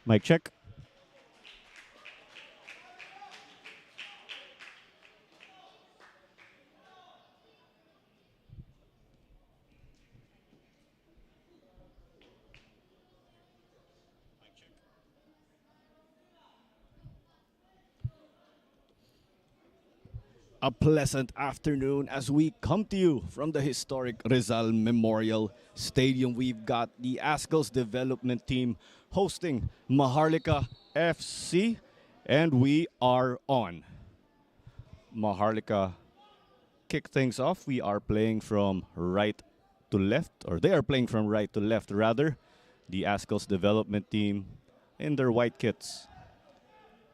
Mic check. A pleasant afternoon as we come to you from the historic Rizal Memorial Stadium. We've got the Azkals Development Team hosting Maharlika FC, and we are on. Maharlika kick things off. We are playing from right to left, or they are playing from right to left rather. The Azkals Development Team in their white kits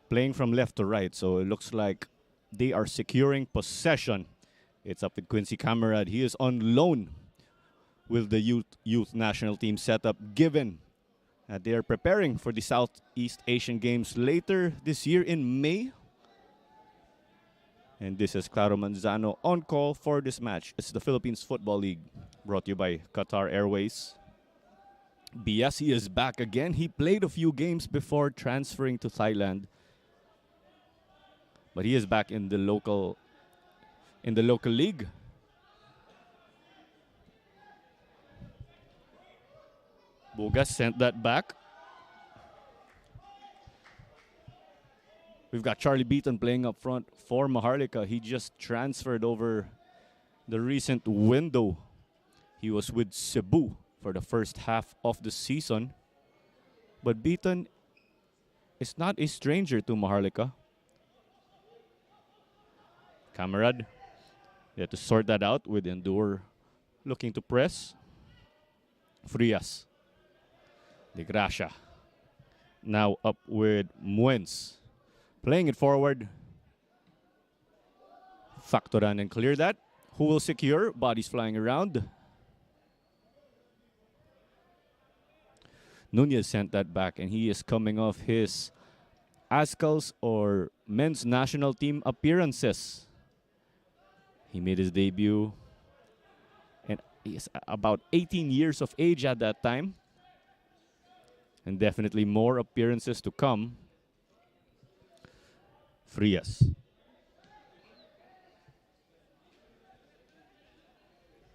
playing from left to right, so it looks like they are securing possession. It's up with Quincy Camarad. He is on loan with the youth national team setup, given that they are preparing for the Southeast Asian Games later this year in May. And this is Claro Manzano on call for this match. It's the Philippines Football League, brought to you by Qatar Airways. Biasi is back again. He played a few games before transferring to Thailand, but he is back in the local league. Bogas sent that back. We've got Charlie Beaton playing up front for Maharlika. He just transferred over the recent window. He was with Cebu for the first half of the season. But Beaton is not a stranger to Maharlika. Camarad, they had to sort that out with Endure looking to press. Frias. De Gracia. Now up with Muens. Playing it forward. Factoran and clear that. Who will secure? Bodies flying around. Nunez sent that back, and he is coming off his Azkals or men's national team appearances. He made his debut, and he's about 18 years of age at that time. And definitely more appearances to come. Frias.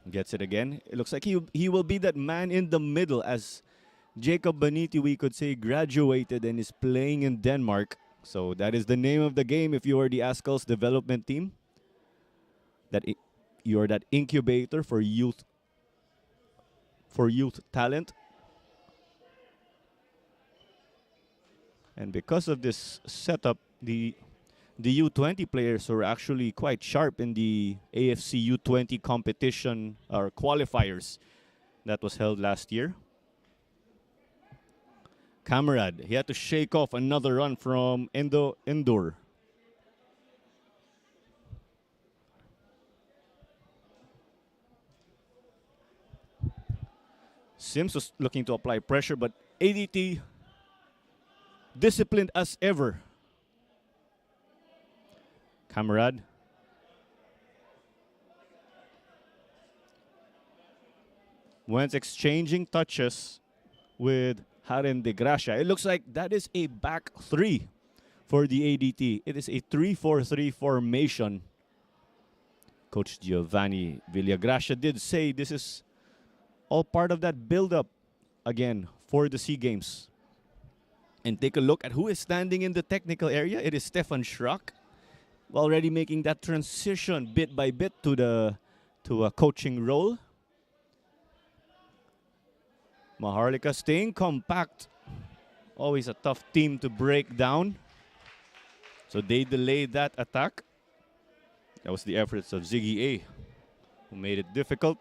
Gets it again. It looks like he will be that man in the middle, as Jacob Beniti, we could say, graduated and is playing in Denmark. So that is the name of the game if you are the Azkals Development Team. That you are that incubator for youth talent. And because of this setup, the U20 players were actually quite sharp in the AFC U20 competition or qualifiers that was held last year. Camarad, he had to shake off another run from Endure. Sims was looking to apply pressure, but ADT disciplined as ever. Camarad. Wentz exchanging touches with Haren de Gracia. It looks like that is a back three for the ADT. It is a 3-4-3 formation. Coach Giovanni Villagracia did say this is all part of that build-up again for the SEA Games. And take a look at who is standing in the technical area. It is Stefan Schrock, already making that transition bit by bit to a coaching role. Maharlika staying compact. Always a tough team to break down. So they delayed that attack. That was the efforts of Ziggy A, who made it difficult.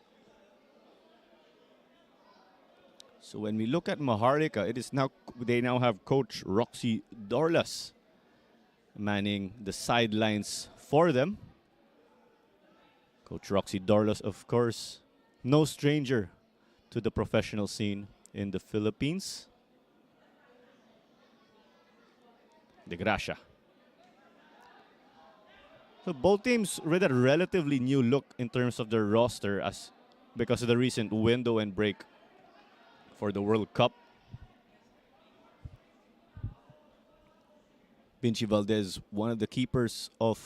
So when we look at Maharlika, they now have Coach Roxy Dorlas manning the sidelines for them. Coach Roxy Dorlas, of course, no stranger to the professional scene in the Philippines. De Gracia. So both teams with a relatively new look in terms of their roster because of the recent window and break for the World Cup. Vinci Valdez, one of the keepers of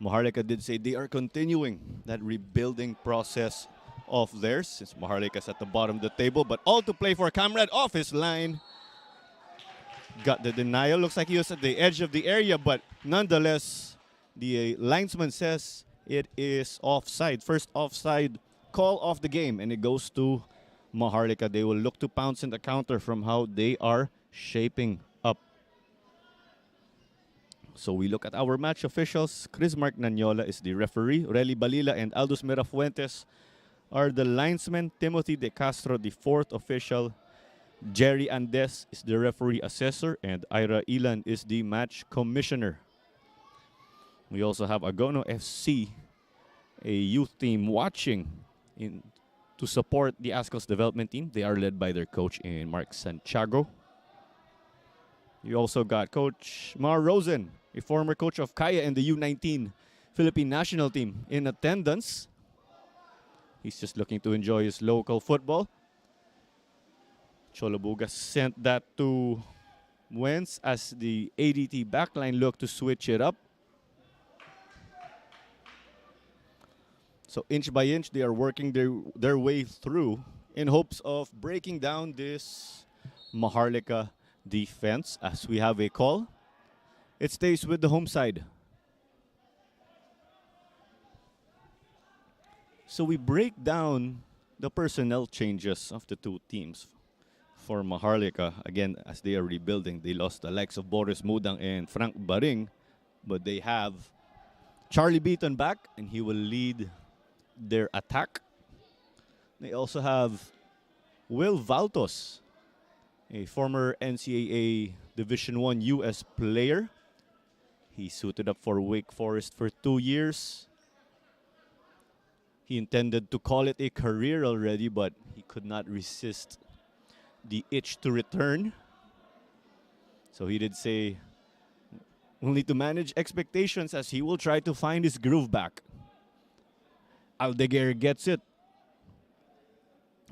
Maharlika, did say they are continuing that rebuilding process of theirs since Maharlika's at the bottom of the table. But all to play for Kamrad off his line. Got the denial. Looks like he was at the edge of the area, but nonetheless, the linesman says it is offside. First offside call of the game, and it goes to Maharlika. They will look to pounce in the counter from how they are shaping up. So we look at our match officials. Chris Mark Nanyola is the referee. Relly Balila and Aldous Mirafuentes are the linesmen. Timothy De Castro, the fourth official. Jerry Andes is the referee assessor, and Ira Ilan is the match commissioner. We also have Agono FC, a youth team watching to support the Azkals Development Team. They are led by their coach in Mark Santiago. You also got Coach Mar Rosen, a former coach of Kaya and the U19 Philippine national team, in attendance. He's just looking to enjoy his local football. Cholobuga sent that to Wentz as the ADT backline looked to switch it up. So inch by inch, they are working their way through in hopes of breaking down this Maharlika defense. As we have a call, it stays with the home side. So we break down the personnel changes of the two teams. For Maharlika, again, as they are rebuilding, they lost the likes of Boris Mudang and Frank Baring, but they have Charlie Beaton back, and he will lead their attack. They also have Will Valtos, a former NCAA Division I U.S. player. He suited up for Wake Forest for 2 years. He intended to call it a career already, but he could not resist the itch to return. So he did say we'll need to manage expectations as he will try to find his groove back. Aldeguer gets it.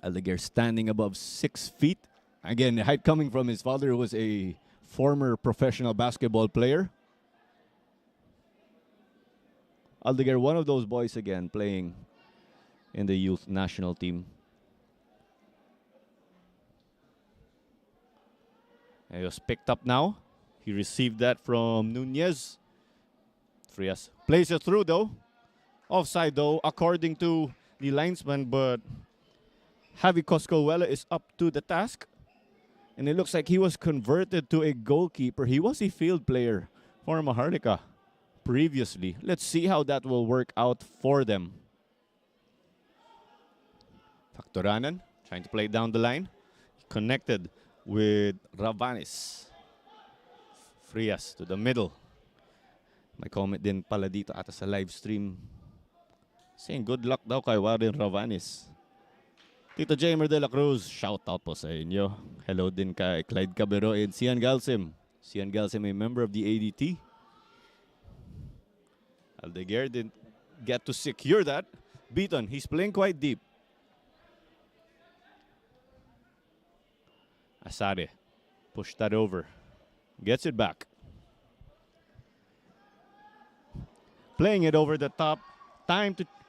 Aldeguer standing above 6 feet. Again, the height coming from his father, who was a former professional basketball player. Aldeguer, one of those boys again, playing in the youth national team. And he was picked up now. He received that from Nunez. Frias plays it through though. Offside though, according to the linesman, but Javi Coscolwella is up to the task. And it looks like he was converted to a goalkeeper. He was a field player for Maharlika previously. Let's see how that will work out for them. Factoranan trying to play down the line. Connected with Ravanes. Frias to the middle. May comment din pala dito ata sa live stream saying good luck daw kay Warren Ravanes. Tito Jamer de la Cruz, shout out po sa inyo. Hello din kay Clyde Cabero and Sian Galsim. Sian Galsim, a member of the ADT. Aldeguer didn't get to secure that. Beaton, he's playing quite deep. Asare, push that over. Gets it back. Playing it over the top.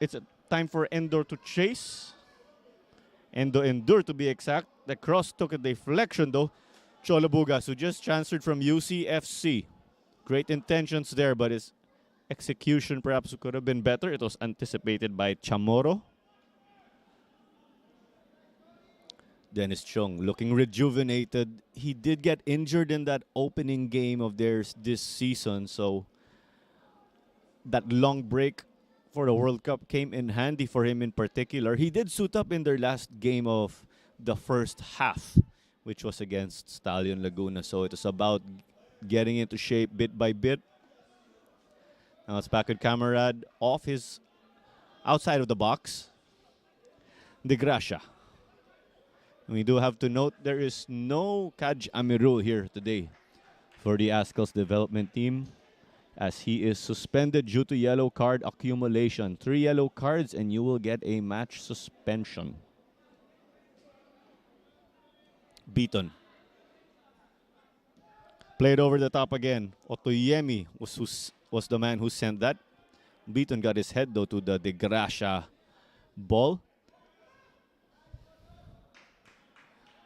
It's a time for Endor to chase. Endor to be exact. The cross took a deflection though. Cholobugas, who just transferred from UCFC. Great intentions there, but his execution perhaps could have been better. It was anticipated by Chamorro. Dennis Chong looking rejuvenated. He did get injured in that opening game of theirs this season, so that long break for the World Cup came in handy for him in particular. He did suit up in their last game of the first half, which was against Stallion Laguna. So it was about getting into shape bit by bit. Now it's back with Camarad off his outside of the box. De Gracia. We do have to note there is no Kaj Amirul here today for the Azkals Development Team, as he is suspended due to yellow card accumulation. 3 yellow cards and you will get a match suspension. Beaton. Played over the top again. Otoyemi was the man who sent that. Beaton got his head though to the De Gracia ball.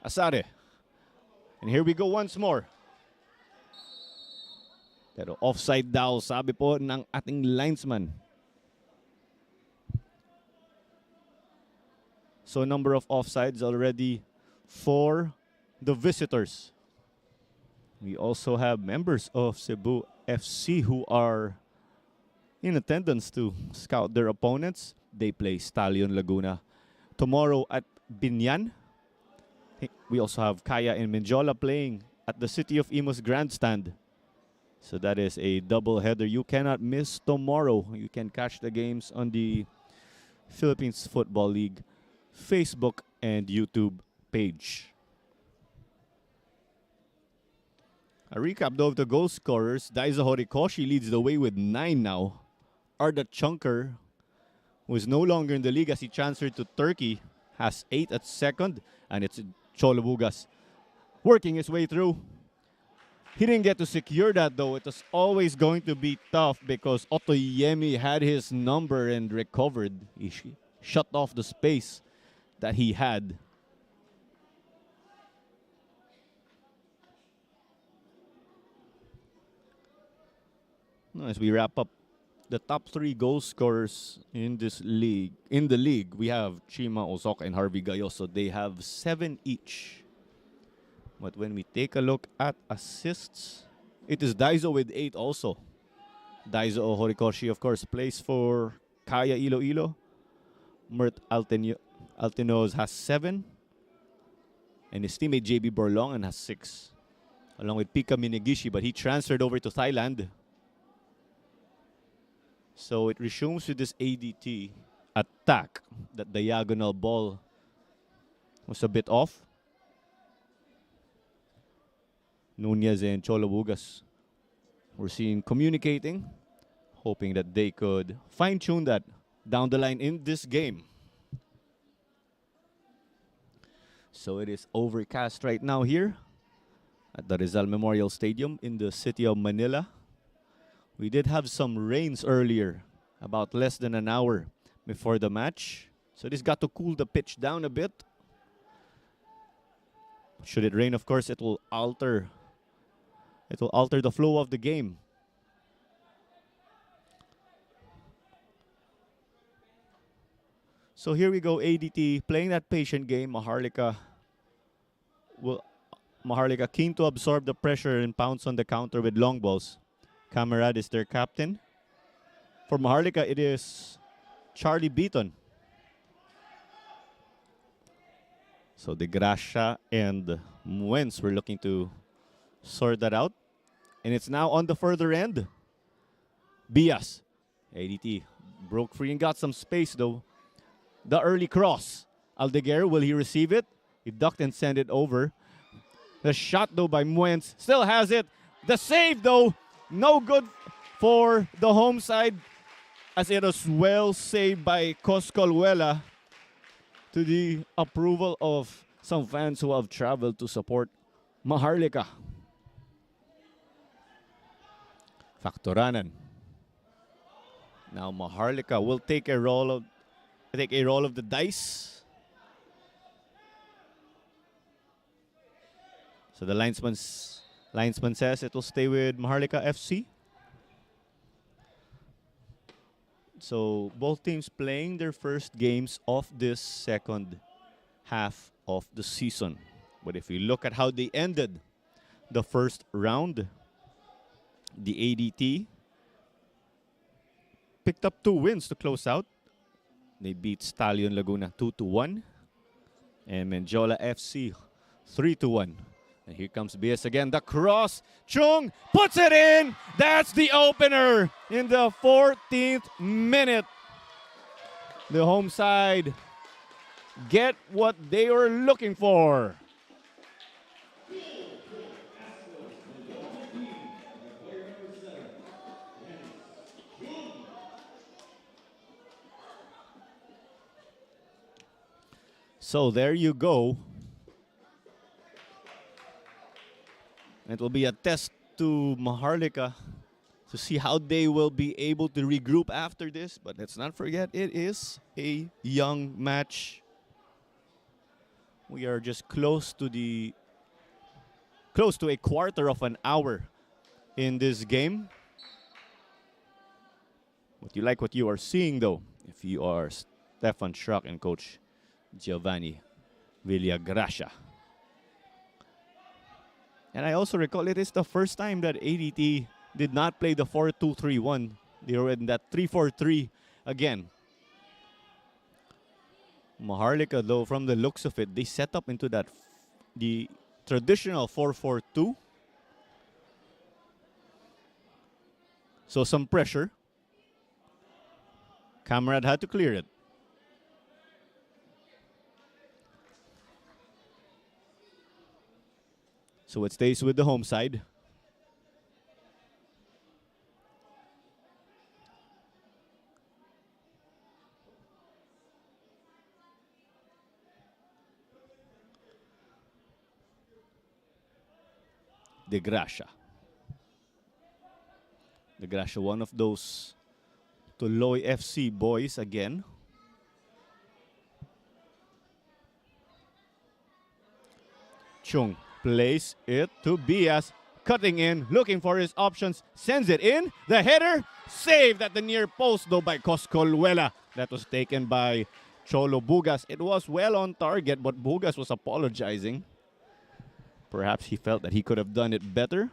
Asare. And here we go once more. Pero offside daw, sabi po ng ating linesman. So number of offsides already for the visitors. We also have members of Cebu FC who are in attendance to scout their opponents. They play Stallion Laguna tomorrow at Binyan. We also have Kaya and Menjola playing at the City of Imus Grandstand. So that is a double header you cannot miss tomorrow. You can catch the games on the Philippines Football League Facebook and YouTube page. A recap though of the goal scorers. Daiso Horikoshi leads the way with 9 now. Arda Chunker, who is no longer in the league as he transferred to Turkey, has 8 at second. And it's Cholobugas working his way through. He didn't get to secure that though. It was always going to be tough because Otoyemi had his number and recovered. He shut off the space that he had. As we wrap up the top 3 goal scorers in this league, we have Chima Osoka and Harvey Gayoso. They have 7 each. But when we take a look at assists, it is Daiso with 8 also. Daiso Horikoshi, of course, plays for Kaya Iloilo. Mert Altinoz has 7. And his teammate JB Borlongan has 6. Along with Pika Minegishi, but he transferred over to Thailand. So it resumes with this ADT attack. That diagonal ball was a bit off. Nunez and Cholobugas were seen communicating, hoping that they could fine-tune that down the line in this game. So it is overcast right now here at the Rizal Memorial Stadium in the city of Manila. We did have some rains earlier, about less than an hour before the match. So this got to cool the pitch down a bit. Should it rain, of course, it will alter the flow of the game. So here we go, ADT playing that patient game. Maharlika keen to absorb the pressure and pounce on the counter with long balls. Camarade is their captain. For Maharlika, it is Charlie Beaton. So De Gracia and Muens were looking to sort that out. And it's now on the further end. Bias. ADT broke free and got some space though. The early cross. Aldeguer, will he receive it? He ducked and sent it over. The shot though by Muens still has it. The save though, no good for the home side as it was well saved by Coscolwela to the approval of some fans who have traveled to support Maharlika. Factoranan. Now Maharlika will take a roll of the dice. So the linesman says it will stay with Maharlika FC. So both teams playing their first games of this second half of the season. But if we look at how they ended the first round, the ADT picked up 2 wins to close out. They beat Stallion Laguna 2-1 and Menjola FC 3-1. And here comes BS again. The cross. Chung puts it in. That's the opener in the 14th minute. The home side get what they were looking for. So there you go. It will be a test to Maharlika to see how they will be able to regroup after this. But let's not forget, it is a young match. We are just close to a quarter of an hour in this game. What you like what you are seeing, though, if you are Stefan Schrock and Coach Giovanni Villagracia. And I also recall it is the first time that ADT did not play the 4-2-3-1. They were in that 3-4-3 again. Maharlika, though, from the looks of it, they set up into the traditional 4-4-2. So some pressure. Camarade had to clear it. So it stays with the home side. De Gracia, one of those Tuloy FC boys again. Chung plays it to Bias, cutting in, looking for his options, sends it in. The header, saved at the near post though by Coscolhuela. That was taken by Cholo Bugas. It was well on target, but Bugas was apologizing. Perhaps he felt that he could have done it better.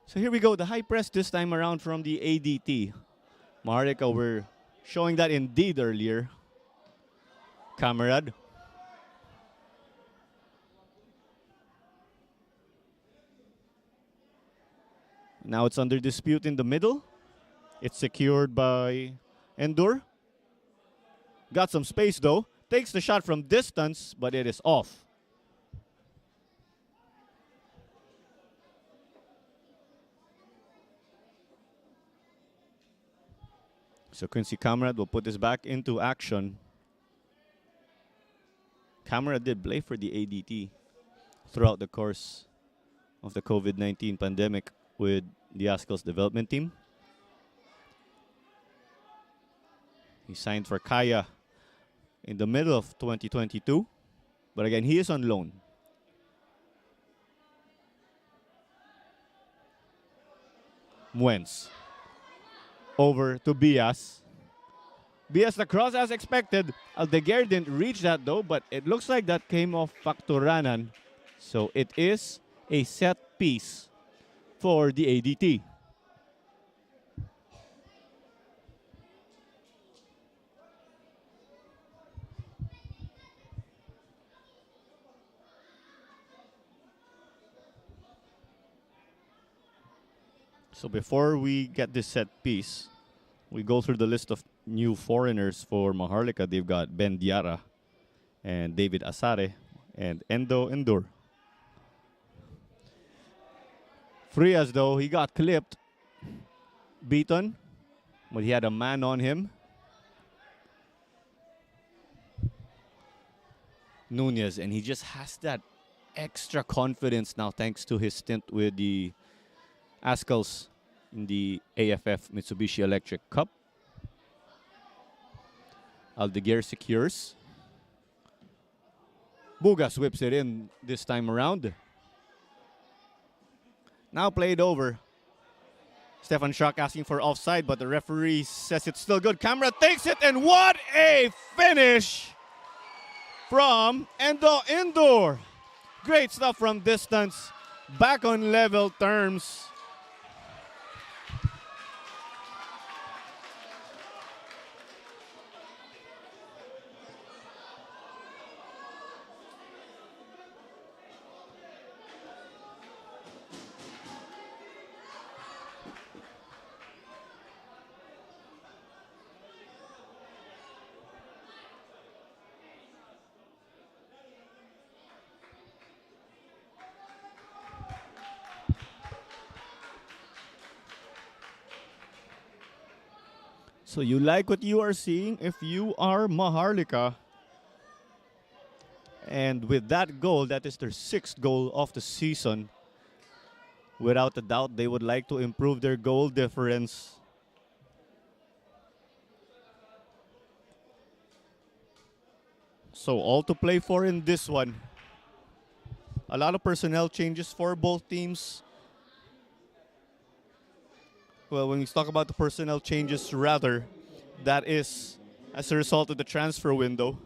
So here we go, the high press this time around from the ADT. Maharlika were showing that indeed earlier. Camarade. Now it's under dispute in the middle. It's secured by Endur. Got some space though. Takes the shot from distance, but it is off. So Quincy Camarade will put this back into action. Camarade did play for the ADT throughout the course of the COVID-19 pandemic with the Azkals Development Team. He signed for Kaya in the middle of 2022. But again, he is on loan. Muens. Over to Bias. Bias the cross as expected. Aldeguer didn't reach that though, but it looks like that came off Facturanan. So it is a set piece for the ADT. So before we get this set piece, we go through the list of new foreigners for Maharlika. They've got Ben Diarra and David Asare and Endo Endur. Frias, though, he got clipped, beaten, but he had a man on him. Nunez, and he just has that extra confidence now thanks to his stint with the Azkals in the AFF Mitsubishi Electric Cup. Aldeguer secures. Bugas whips it in this time around. Now played over. Stefan Schrock asking for offside, but the referee says it's still good. Camera takes it, and what a finish from Endo Endur. Great stuff from distance. Back on level terms. So you like what you are seeing if you are Maharlika. And with that goal, that is their sixth goal of the season. Without a doubt, they would like to improve their goal difference. So all to play for in this one. A lot of personnel changes for both teams. Well, when we talk about the personnel changes, rather, that is as a result of the transfer window.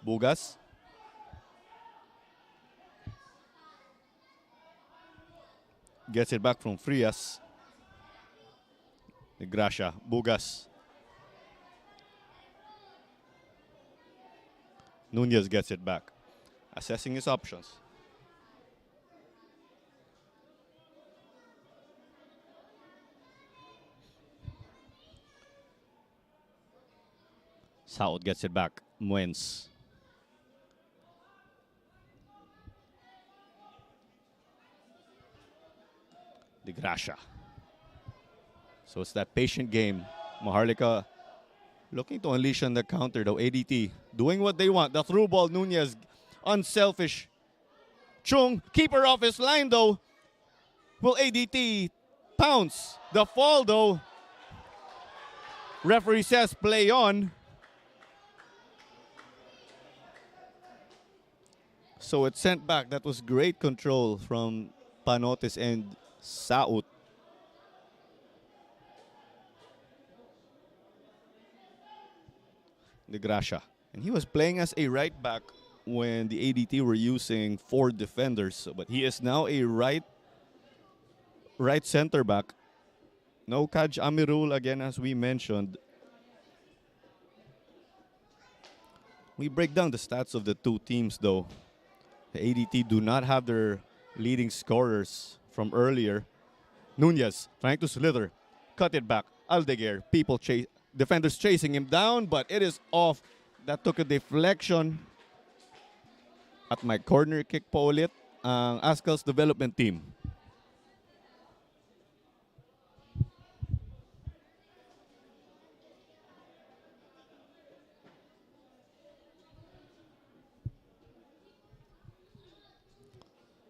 Bugas. Gets it back from Frias. Gracia. Bugas. Nunez gets it back. Assessing his options. Saud gets it back. Muens. De Gracia. So it's that patient game. Maharlika looking to unleash on the counter, though. ADT doing what they want. The through ball, Nunez, unselfish. Chung, keeper off his line, though. Will ADT pounce? The fall, though. Referee says play on. So it's sent back. That was great control from Panotes and Saud. De Gracia. And he was playing as a right back when the ADT were using 4 defenders. But he is now a right center back. No Kaj Amirul again, as we mentioned. We break down the stats of the two teams, though. The ADT do not have their leading scorers from earlier. Nunez trying to slither. Cut it back. Aldeguer. Defenders chasing him down, but it is off. That took a deflection. At my corner kick po ulit ang Azkals Development Team.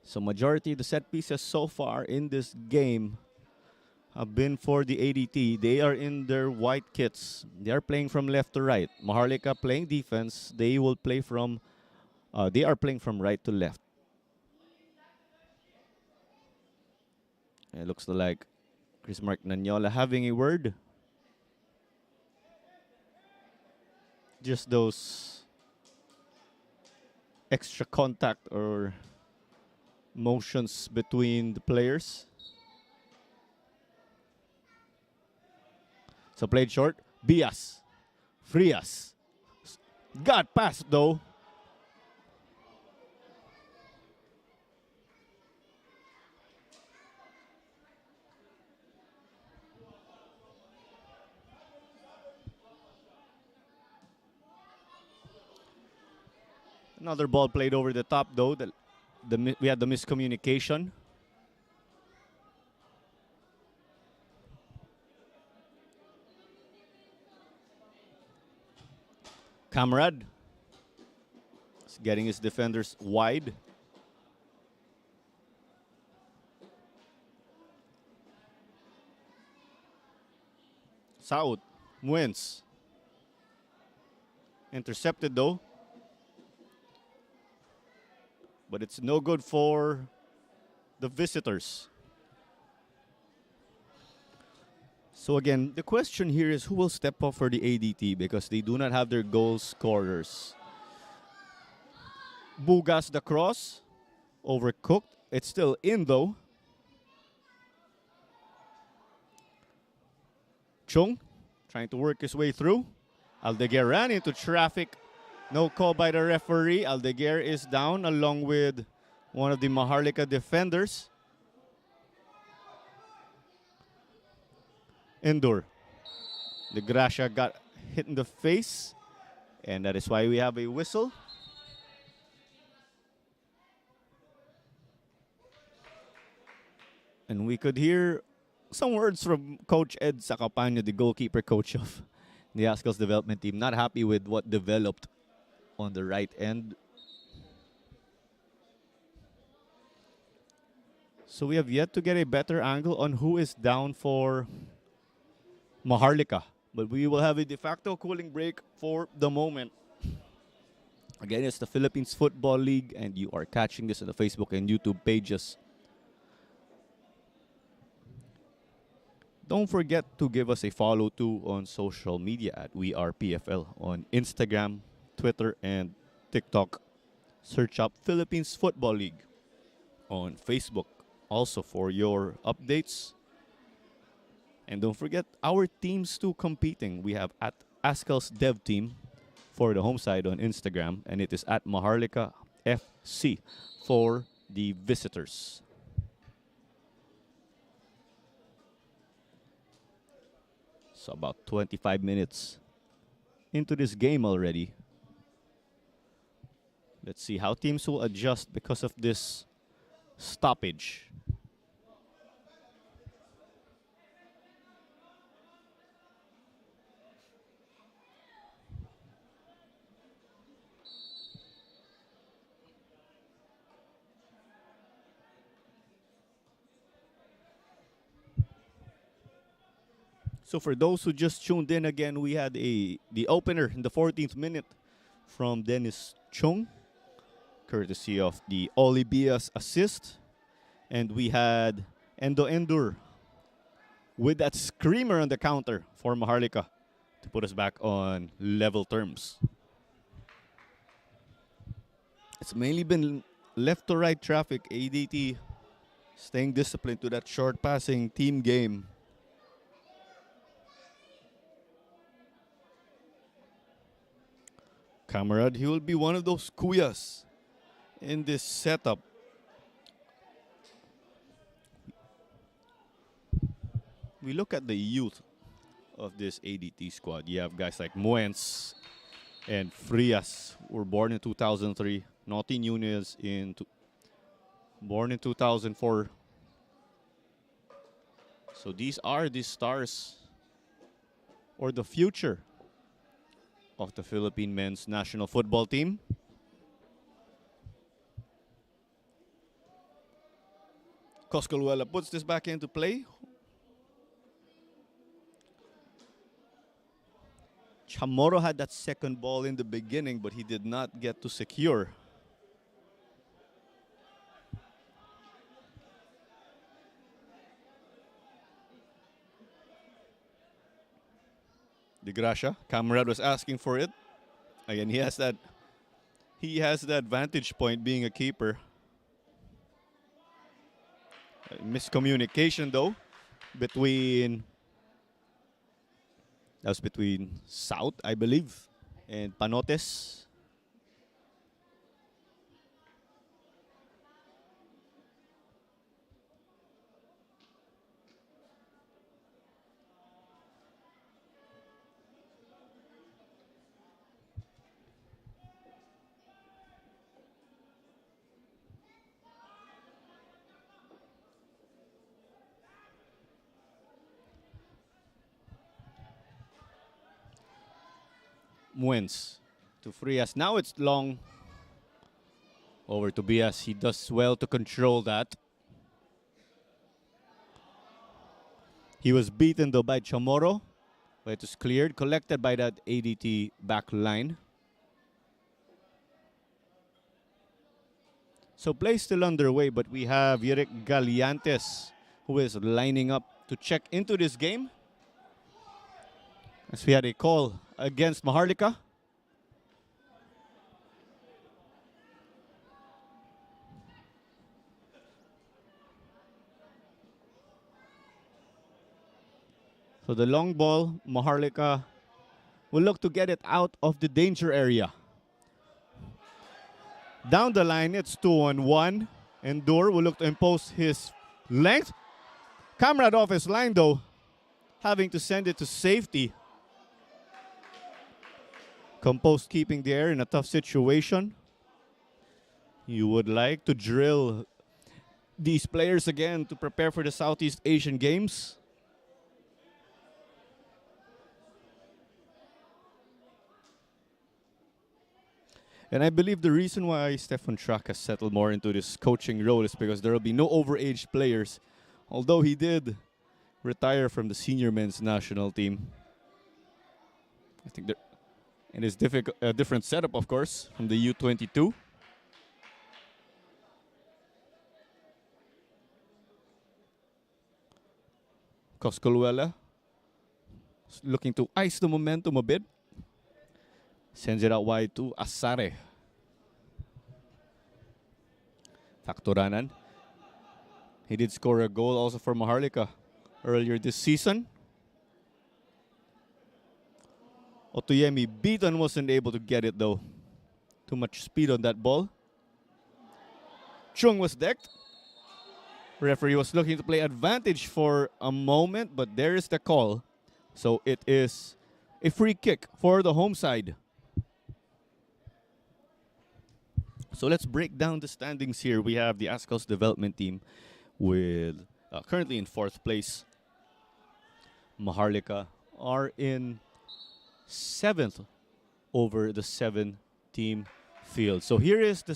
So majority of the set pieces so far in this game have been for the ADT. They are in their white kits. They are playing from left to right. Maharlika playing defense. They will play from, they are playing from right to left. It looks like Chris Mark Nanyola having a word. Just those extra contact or motions between the players. So played short. Bias. Frias. Got past though. Another ball played over the top though. We had the miscommunication. Kamrad is getting his defenders wide. Saud wins. Intercepted though. But it's no good for the visitors. So again, the question here is who will step up for the ADT because they do not have their goal scorers. Bugas the cross. Overcooked. It's still in though. Chung trying to work his way through. Aldeguer ran into traffic. No call by the referee. Aldeguer is down along with one of the Maharlika defenders. Endure. De Gracia got hit in the face. And that is why we have a whistle. And we could hear some words from Coach Ed Sacapano, the goalkeeper coach of the Azkals Development Team. Not happy with what developed on the right end. So we have yet to get a better angle on who is down for Maharlika. But we will have a de facto cooling break for the moment. Again, it's the Philippines Football League, and you are catching this on the Facebook and YouTube pages. Don't forget to give us a follow too on social media at We Are PFL on Instagram, Twitter, and TikTok. Search up Philippines Football League on Facebook also for your updates. And don't forget our teams too competing. We have at Azkals Dev Team for the home side on Instagram, and it is at Maharlika FC for the visitors. So about 25 minutes into this game already. Let's see how teams will adjust because of this stoppage. So for those who just tuned in again, we had the opener in the 14th minute from Dennis Chung, courtesy of the Olibias assist. And we had Endo Endur with that screamer on the counter for Maharlika to put us back on level terms. It's mainly been left to right traffic. ADT staying disciplined to that short passing team game. Camarade, he will be one of those kuyas in this setup. We look at the youth of this ADT squad. You have guys like Muens and Frias, who were born in 2003. Naughty Nunez born in 2004. So these are the stars or the future of the Philippine men's national football team. Coscaluela puts this back into play. Chamorro had that second ball in the beginning, but he did not get to secure. De Gracia, Camarade was asking for it. Again, he has that vantage point being a keeper. Miscommunication though between South, I believe, and Panotes. Muens to Frias. Now it's long over to Bias. He does well to control that. He was beaten though by Chamorro, but it was cleared, collected by that ADT back line. So play still underway, but we have Yerek Galiantes who is lining up to check into this game. As we had a call against Maharlika. So the long ball, Maharlika will look to get it out of the danger area. Down the line, it's 2-on-1. Endur will look to impose his length. Camarade off his line though, having to send it to safety. Composed keeping the air in a tough situation. You would like to drill these players again to prepare for the Southeast Asian Games. And I believe the reason why Stefan Schrack has settled more into this coaching role is because there will be no overage players. Although he did retire from the senior men's national team. I think there, and it's a different setup, of course, from the U22. Coscoluela looking to ice the momentum a bit. Sends it out wide to Asare. Factoranan. He did score a goal also for Maharlika earlier this season. Otoyemi Beaton wasn't able to get it though. Too much speed on that ball. Chung was decked. Referee was looking to play advantage for a moment, but there is the call. So it is a free kick for the home side. So let's break down the standings here. We have the Azkals Development Team with currently in 4th place. Maharlika are in 7th over the 7-team field. So here is the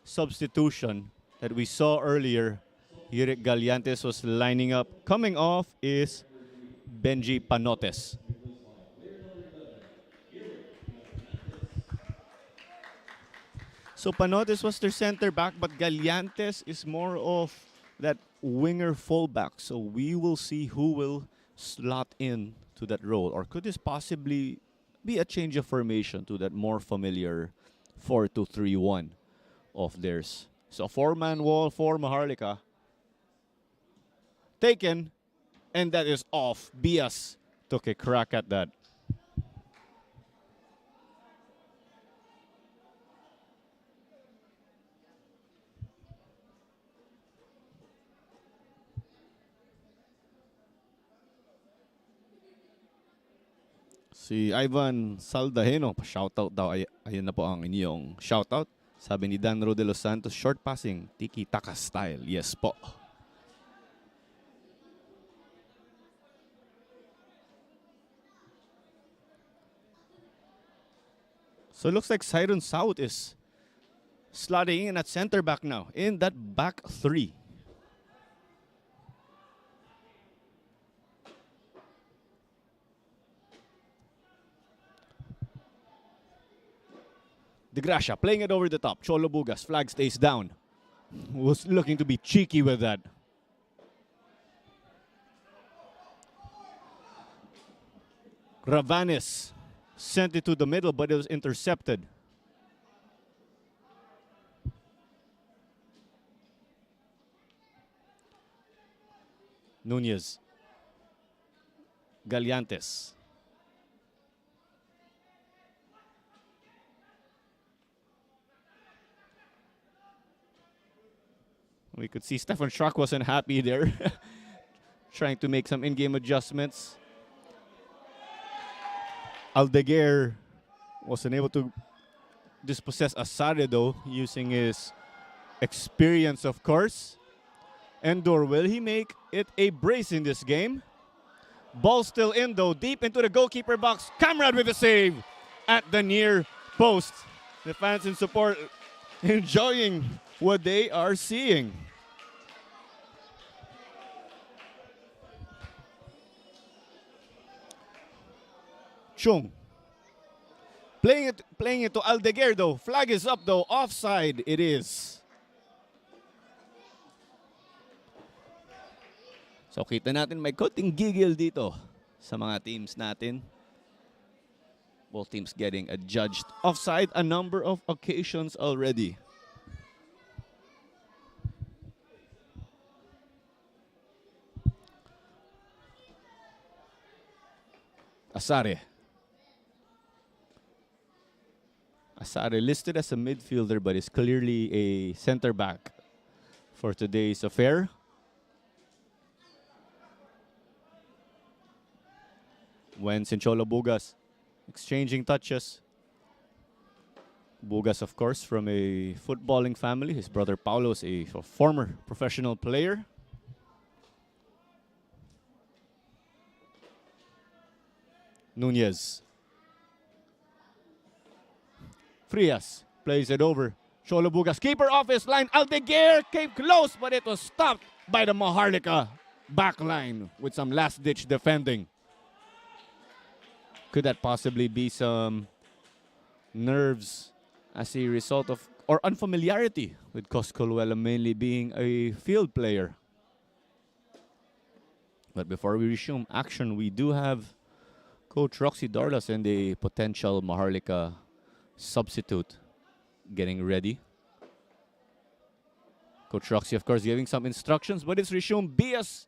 substitution that we saw earlier. Yurick Gallantes was lining up. Coming off is Benji Panotes. So Panotes was their center back, but Gallantes is more of that winger fullback. So we will see who will slot in to that role. Or could this possibly be a change of formation to that more familiar 4-2-3-1 of theirs? So 4-man wall for Maharlika. Taken, and that is off. Bias took a crack at that. Si Ivan Saldaheno, shoutout daw. Ayun na po ang inyong shoutout. Sabi ni Dan Ro de los Santos, short passing, tiki-taka style. Yes po. So it looks like Siren South is slotting in at center back now, in that back 3. De Gracia playing it over the top. Cholo Bugas, flag stays down. Was looking to be cheeky with that. Ravanes sent it to the middle, but it was intercepted. Nunez. Gallantes. We could see Stefan Schrack wasn't happy there. Trying to make some in-game adjustments. Aldeguer wasn't able to dispossess Asare though, using his experience, of course. Endor, will he make it a brace in this game? Ball still in though, deep into the goalkeeper box. Kamrad with a save at the near post. The fans in support enjoying what they are seeing. Chung. Playing it to Aldeguer though. Flag is up though. Offside it is. So kita natin may konting gigil dito sa mga teams natin. Both teams getting adjudged offside a number of occasions already. Asare. Asare listed as a midfielder but is clearly a center back for today's affair. When Sincholo Bugas exchanging touches. Bugas, of course, from a footballing family. His brother Paulo is a former professional player. Nunez. Frias plays it over. Cholobugas, keeper off his line. Aldeguer came close, but it was stopped by the Maharlika backline with some last-ditch defending. Could that possibly be some nerves as a result of, or unfamiliarity with Coscolwella mainly being a field player? But before we resume action, we do have Coach Roxy Darlas and a potential Maharlika substitute getting ready. Coach Roxy, of course, giving some instructions, but it's resumed. Bias,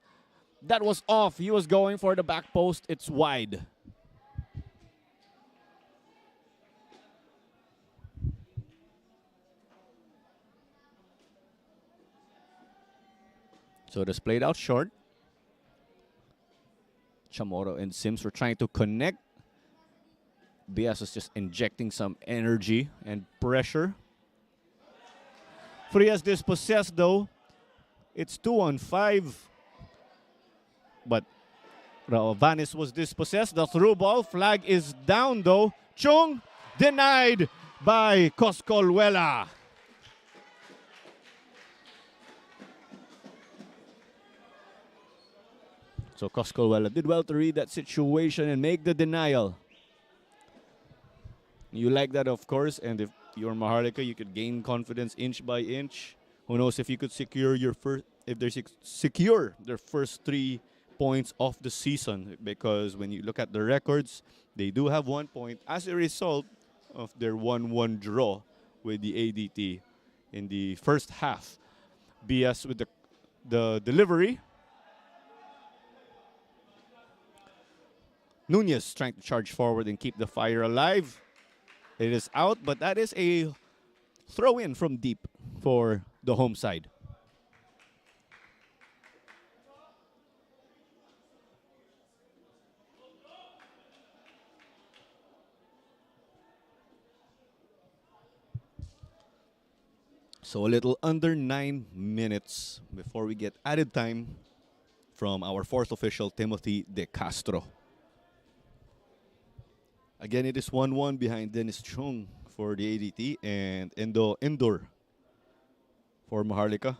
that was off. He was going for the back post. It's wide. So it is played out short. Chamorro and Sims were trying to connect. Bias was just injecting some energy and pressure. Frias dispossessed though. It's 2-on-5. But Vanis was dispossessed. The through ball. Flag is down though. Chung denied by Coscolwella. So Coscolwella did well to read that situation and make the denial. You like that, of course, and if you're Maharlika, you could gain confidence inch by inch. Who knows if you could secure your first, if they secure their first 3 points of the season, because when you look at the records, they do have 1 point as a result of their 1-1 draw with the ADT in the first half. BS with the delivery. Nunez trying to charge forward and keep the fire alive. It is out, but that is a throw in from deep for the home side. So a little under 9 minutes before we get added time from our fourth official, Timothy De Castro. Again, it is 1-1 behind Dennis Chung for the ADT and Endo Endor for Maharlika.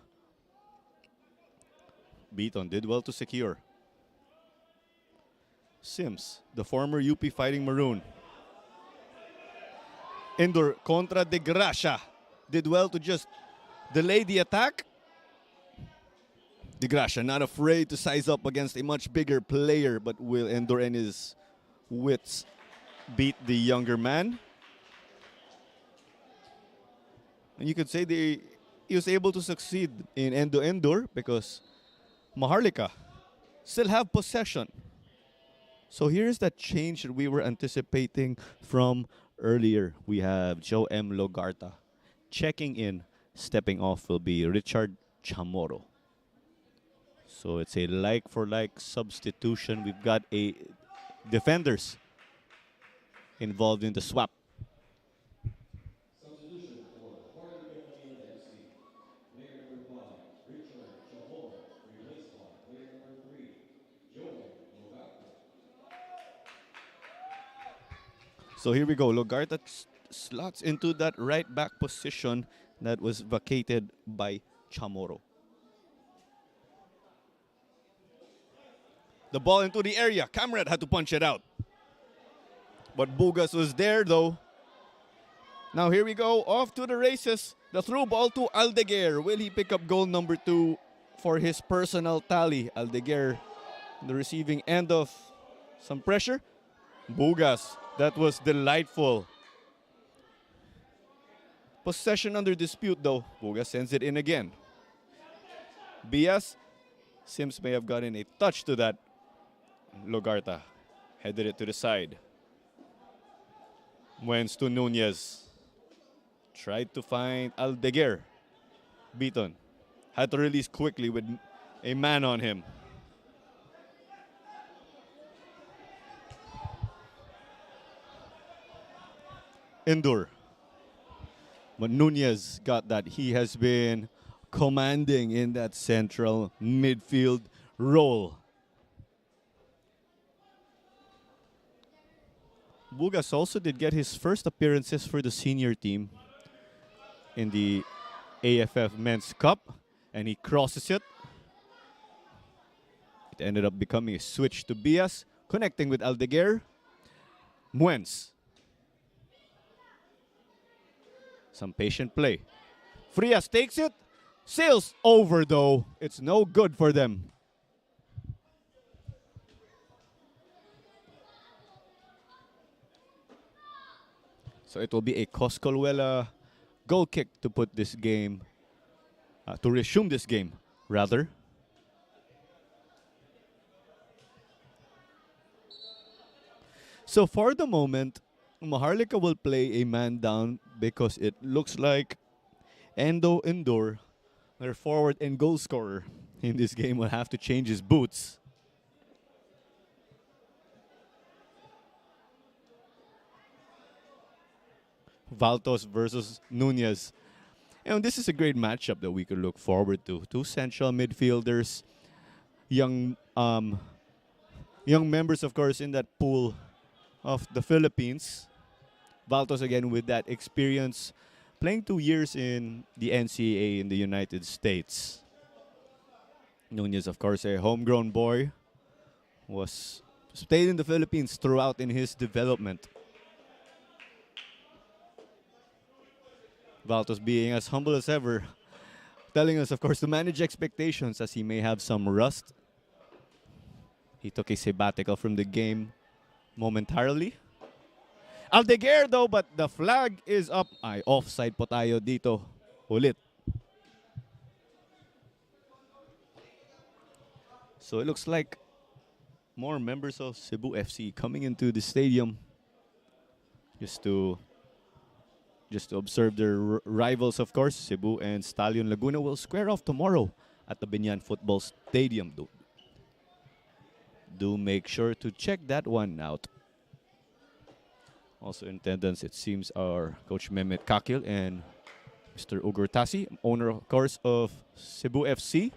Beaton did well to secure. Sims, the former UP Fighting Maroon. Endor contra De Gracia. Did well to just delay the attack. De Gracia not afraid to size up against a much bigger player, but will Endor and his wits beat the younger man. And you could say he was able to succeed in Endor because Maharlika still have possession. So here's that change that we were anticipating from earlier. We have Joe M. Logarta checking in. Stepping off will be Richard Chamorro. So it's a like-for-like substitution. We've got a defenders involved in the swap. Substitution for Maharlika Manila FC. Player number 5, Richard Chamorro, replaced by player number 3, Joey Logarta. So here we go. Logarta slots into that right back position that was vacated by Chamorro. The ball into the area. Camrad had to punch it out. But Bugas was there though. Now here we go. Off to the races. The through ball to Aldeguer. Will he pick up goal number 2 for his personal tally? Aldeguer, the receiving end of some pressure. Bugas. That was delightful. Possession under dispute though. Bugas sends it in again. Bias. Sims may have gotten a touch to that. Logarta headed it to the side. Wens to Nunez. Tried to find Aldeguer. Beaton had to release quickly with a man on him. Endor. But Nunez got that. He has been commanding in that central midfield role. Bugas also did get his first appearances for the senior team in the AFF Men's Cup, and he crosses it. It ended up becoming a switch to Bias, connecting with Aldeguer. Muens. Some patient play. Frias takes it. Sails over though. It's no good for them. So it will be a Coscolwela goal kick to put this game, to resume this game, rather. So for the moment, Maharlika will play a man down because it looks like Endo Indoor, their forward and goal scorer in this game, will have to change his boots. Valtos versus Nunez. And this is a great matchup that we could look forward to. Two central midfielders, young members, of course, in that pool of the Philippines. Valtos again with that experience, playing 2 years in the NCAA in the United States. Nunez, of course, a homegrown boy, was stayed in the Philippines throughout in his development. Valtos being as humble as ever, telling us, of course, to manage expectations as he may have some rust. He took a sabbatical from the game momentarily. Aldeguer though, but the flag is up. Ay, offside po tayo dito. Ulit. So it looks like more members of Cebu FC coming into the stadium just to observe their rivals, of course. Cebu and Stallion Laguna will square off tomorrow at the Binyan Football Stadium. Do make sure to check that one out. Also in attendance, it seems, are Coach Mehmet Kakil and Mr. Ugur Tasi, owner, of course, of Cebu FC.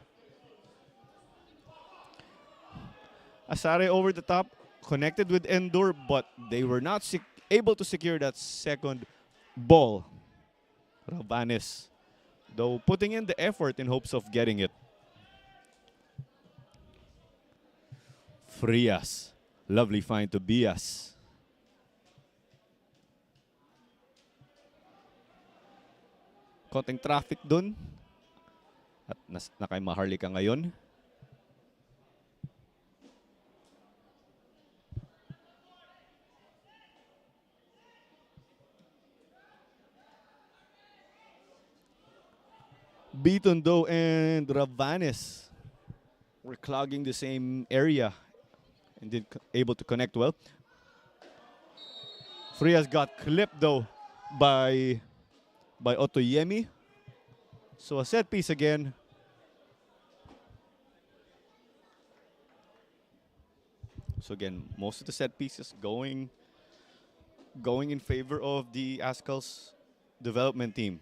Asare over the top, connected with Endor, but they were not able to secure that second ball. Ravanes, though, putting in the effort in hopes of getting it. Frias, lovely find to Bias. Konting traffic dun. At na kay Maharlika ngayon. Bitondo and Ravanes were clogging the same area and didn't able to connect well. Frias got clipped though by Otoyemi. So a set piece again. So again, most of the set pieces going in favor of the Azkals Development Team.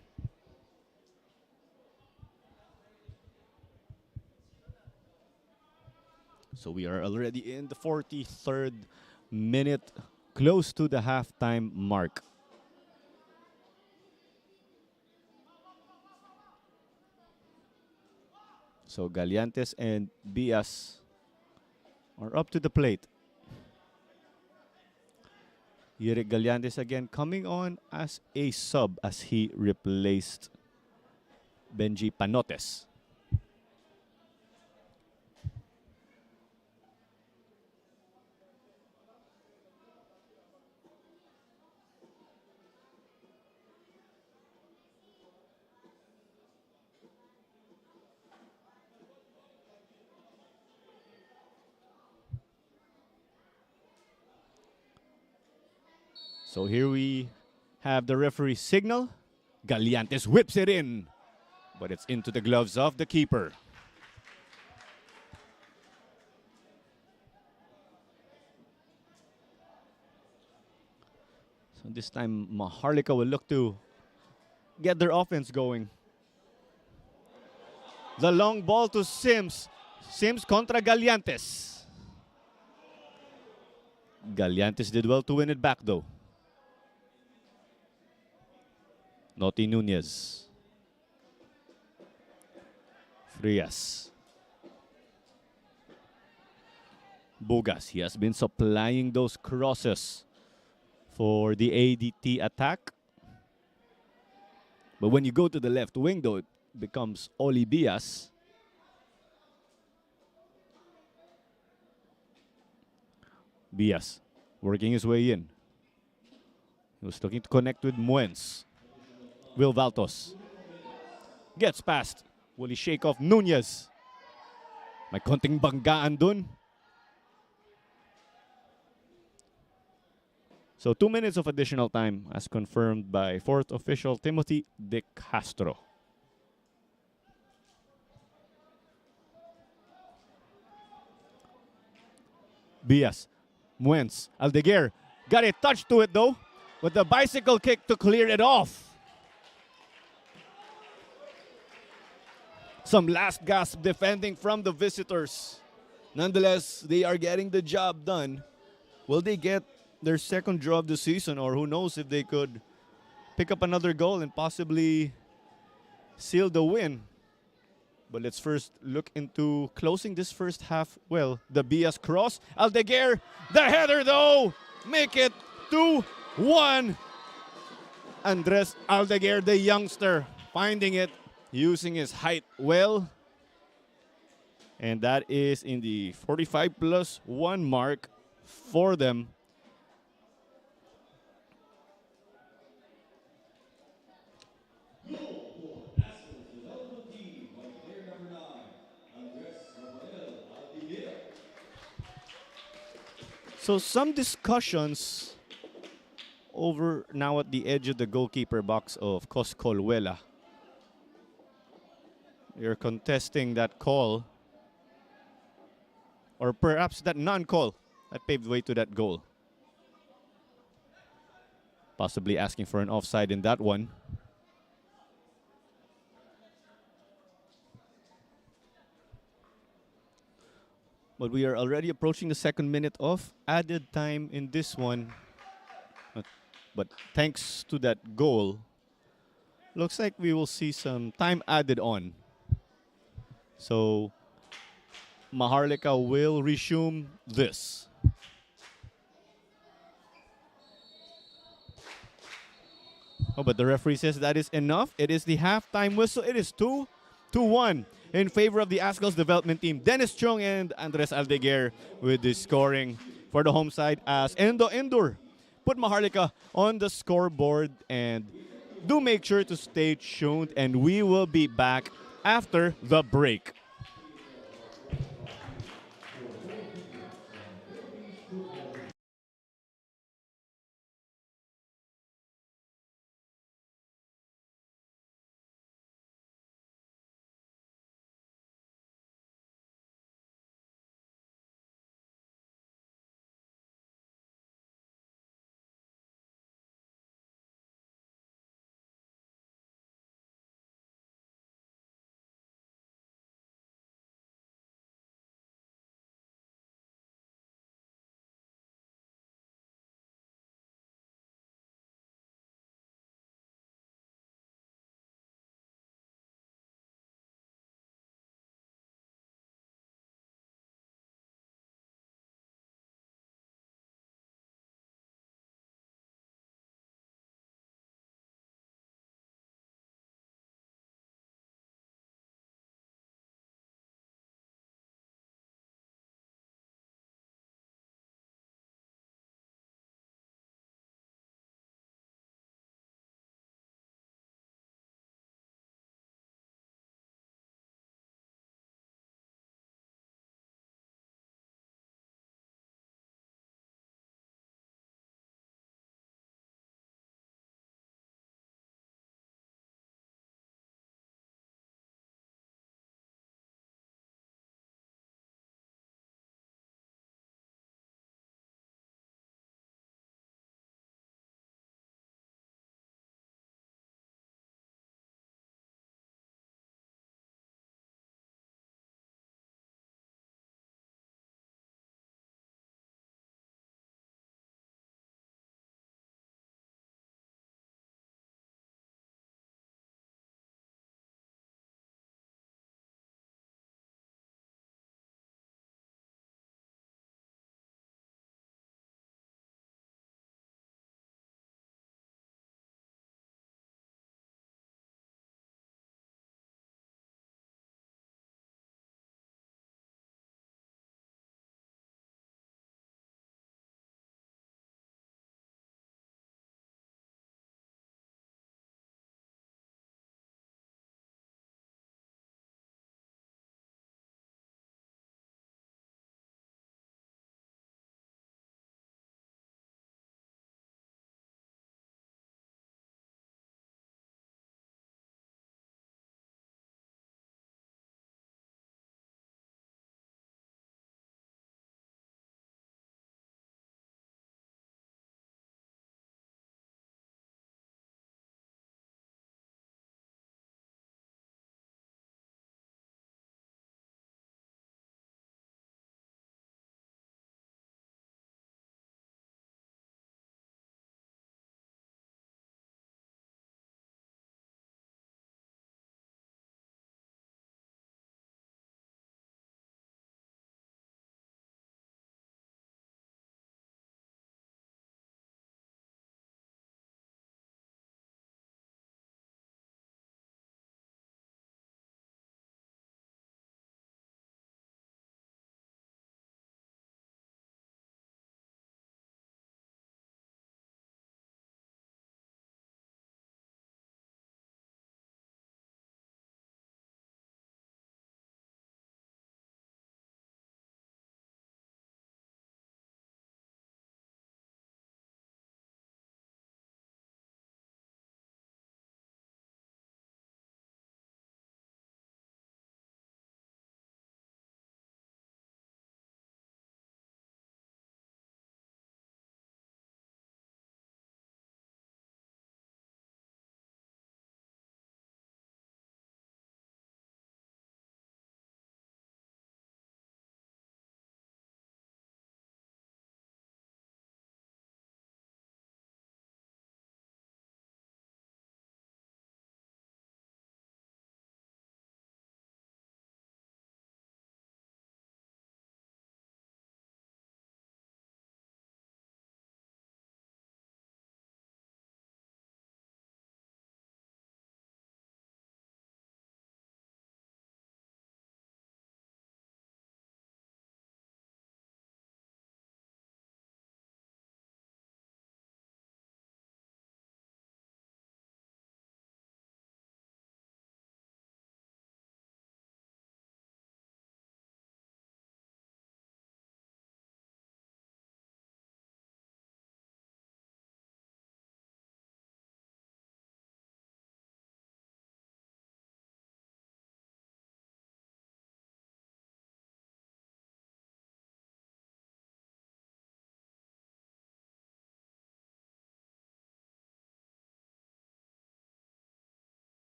So we are already in the 43rd minute, close to the halftime mark. So Galiantes and Bias are up to the plate. Yerick Galiantes again coming on as a sub as he replaced Benji Panotes. So here we have the referee signal. Galiantes whips it in, but it's into the gloves of the keeper. So this time Maharlika will look to get their offense going. The long ball to Sims. Sims contra Galiantes. Gallantes did well to win it back though. Noti Nunez. Frias. Bogas, he has been supplying those crosses for the ADT attack. But when you go to the left wing though, it becomes Oli Bias. Bias working his way in. He was looking to connect with Muens. Will Valtos gets past. Will he shake off Nunez? May konting banggaan dun. So 2 minutes of additional time as confirmed by fourth official Timothy De Castro. Bias. Muens. Aldeguer got a touch to it though, with the bicycle kick to clear it off. Some last gasp defending from the visitors. Nonetheless, they are getting the job done. Will they get their second draw of the season, or who knows if they could pick up another goal and possibly seal the win? But let's first look into closing this first half. Well, the Bias cross. Aldeguer, the header though, make it 2-1. Andres Aldeguer, the youngster, finding it, using his height well. And that is in the 45+1 mark for them. Azkals Development Team by player number 9, Aldeguer. So some discussions over now at the edge of the goalkeeper box of Coscolwela. You're contesting that call, or perhaps that non-call that paved way to that goal. Possibly asking for an offside in that one. But we are already approaching the second minute of added time in this one. But thanks to that goal, looks like we will see some time added on. So Maharlika will resume this. Oh, but the referee says that is enough. It is the halftime whistle. It is 2-1 in favor of the Azkals Development Team. Dennis Chong and Andres Aldeguer with the scoring for the home side as Endo Endur put Maharlika on the scoreboard. And do make sure to stay tuned, and we will be back after the break.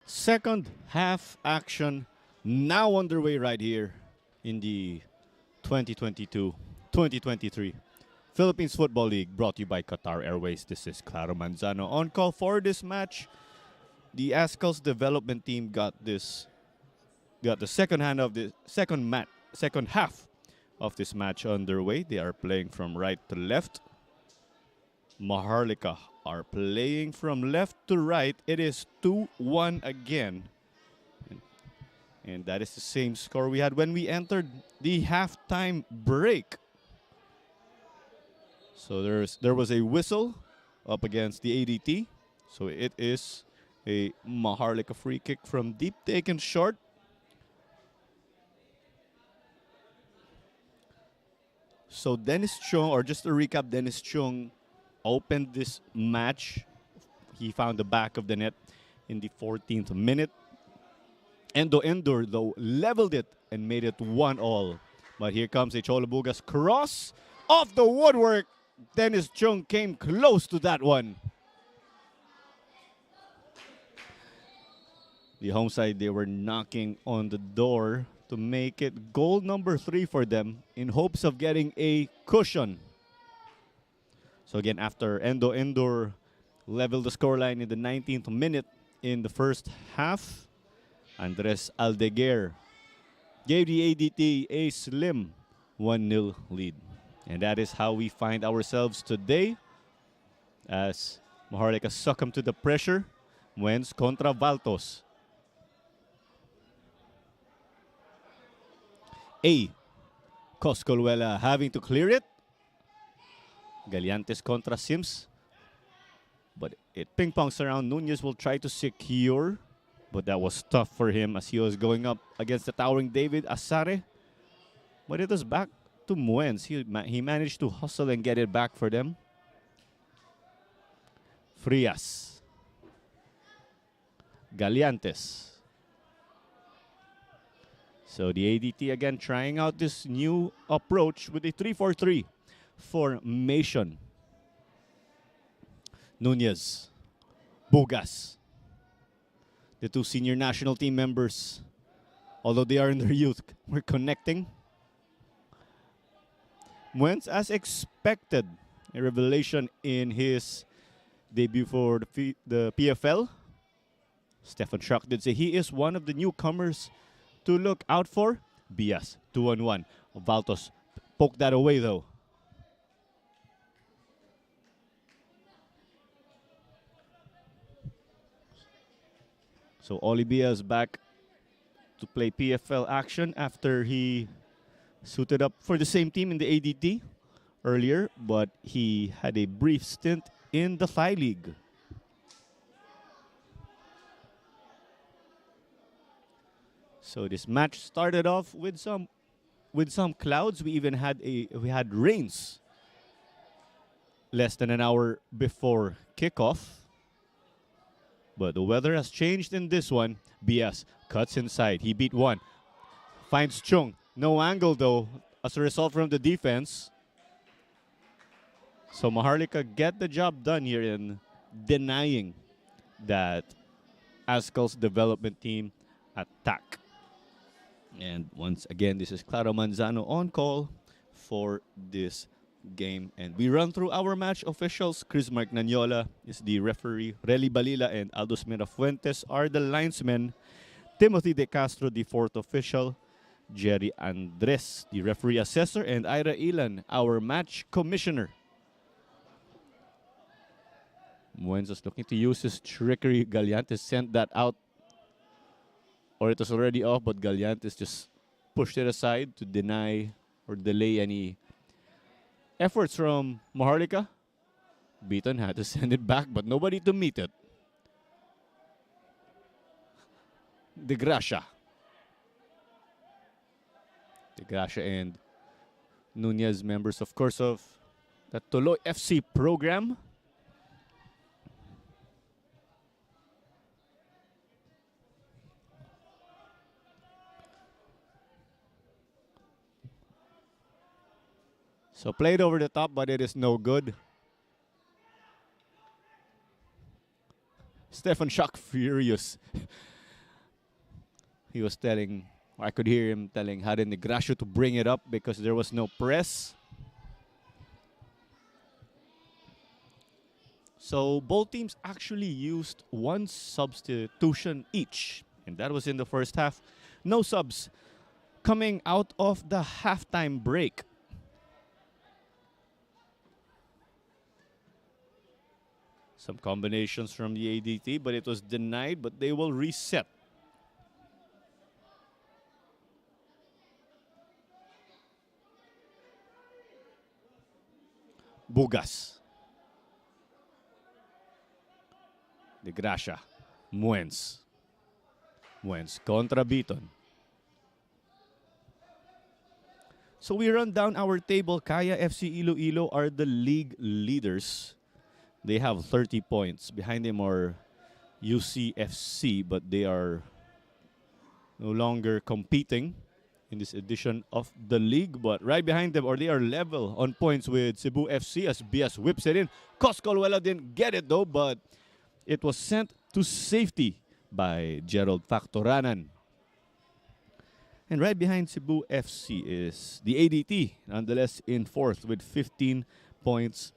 Second half action now underway right here in the 2022-2023 Philippines Football League, brought to you by Qatar Airways. This is Claro Manzano on call for this match. The Azkals Development Team got the second half of this match underway. They are playing from right to left. Maharlika are playing from left to right. It is 2-1 again. And that is the same score we had when we entered the halftime break. So there was a whistle up against the ADT. So it is a Maharlika free kick from deep, taken short. So Dennis Chung, or just to recap, Dennis Chung opened this match. He found the back of the net in the 14th minute. Aldeguer, though, leveled it and made it 1-1. But here comes a Cholubugas cross off the woodwork. Dennis Chung came close to that one. The home side, they were knocking on the door to make it goal number 3 for them in hopes of getting a cushion. So again, after Aldeguer leveled the scoreline in the 19th minute in the first half, Andres Aldeguer gave the ADT a slim 1-0 lead. And that is how we find ourselves today as Maharlika succumbed to the pressure. Muens contra Valtos. Coscolwela having to clear it. Galliantes contra Sims. But it ping-pongs around. Nunez will try to secure. But that was tough for him as he was going up against the towering David Asare. But it was back to Muens. He managed to hustle and get it back for them. Frias. Galliantes. So the ADT again trying out this new approach with a 3-4-3 formation. Nunez. Bugas. The two senior national team members, although they are in their youth, were connecting. Muens, as expected, a revelation in his debut for the PFL. Stefan Schuck did say he is one of the newcomers to look out for. Bias, 2-on-1. Valtos poked that away though. So Olivia's back to play PFL action after he suited up for the same team in the ADT earlier, but he had a brief stint in the Thai League. So this match started off with some clouds. We even had rains less than an hour before kickoff. But the weather has changed in this one. BS cuts inside. He beat one. Finds Chung. No angle though as a result from the defense. So Maharlika get the job done here in denying that Azkals Development Team attack. And once again, this is Claro Manzano on call for this game. And we run through our match officials. Chris Mark Nanyola is the referee. Relly Balila and Aldos Mirafuentes are the linesmen. Timothy De Castro, the fourth official. Jerry Andres, the referee assessor. And Ira Ilan, our match commissioner. Muenzo's looking to use his trickery. Galliantes sent that out. Or it was already off, but Galliantes just pushed it aside to deny or delay any efforts from Maharlika. Beaton had to send it back, but nobody to meet it. De Gracia and Nunez, members, of course, of the Toloy FC program. So played over the top, but it is no good. Stefan Schuck furious. He was telling, I could hear him telling Harin Negracio to bring it up because there was no press. So both teams actually used one substitution each, and that was in the first half. No subs coming out of the halftime break. Some combinations from the ADT, but it was denied, but they will reset. Bugas. De Gracia. Muens. Muens contra Biton. So we run down our table. Kaya FC Iloilo are the league leaders. They have 30 points. Behind them are UCFC, but they are no longer competing in this edition of the league. But right behind them, or they are level on points with Cebu FC as Bias whips it in. Coscolwela didn't get it though, but it was sent to safety by Gerald Factoranan. And right behind Cebu FC is the ADT, nonetheless in fourth with 15 points.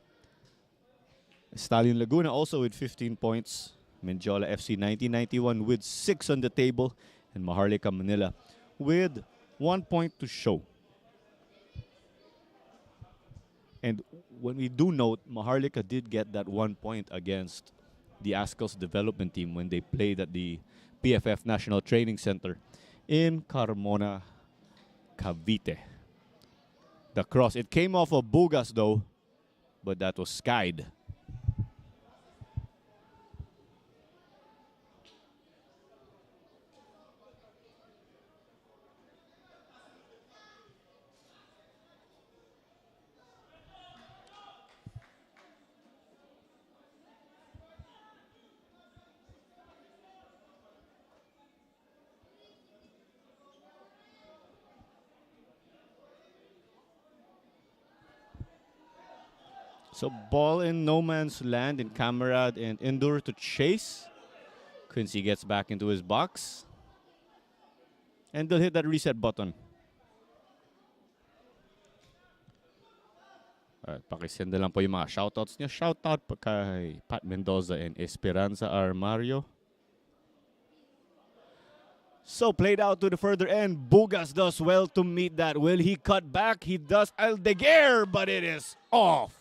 Stallion Laguna also with 15 points. Mendiola FC 1991 with 6 on the table. And Maharlika Manila with 1 point to show. And when we do note, Maharlika did get that 1 point against the Azkals Development Team when they played at the PFF National Training Center in Carmona, Cavite. The cross, it came off of Bugas though, but that was skied. So ball in no man's land in Camarad and Endure to chase. Quincy gets back into his box. And they'll hit that reset button. Alright, pakisend lang po yung mga shoutouts niya. Shoutout pa kay Pat Mendoza and Esperanza Armario. So played out to the further end. Bugas does well to meet that. Will he cut back? He does. Aldeguer, but it is off.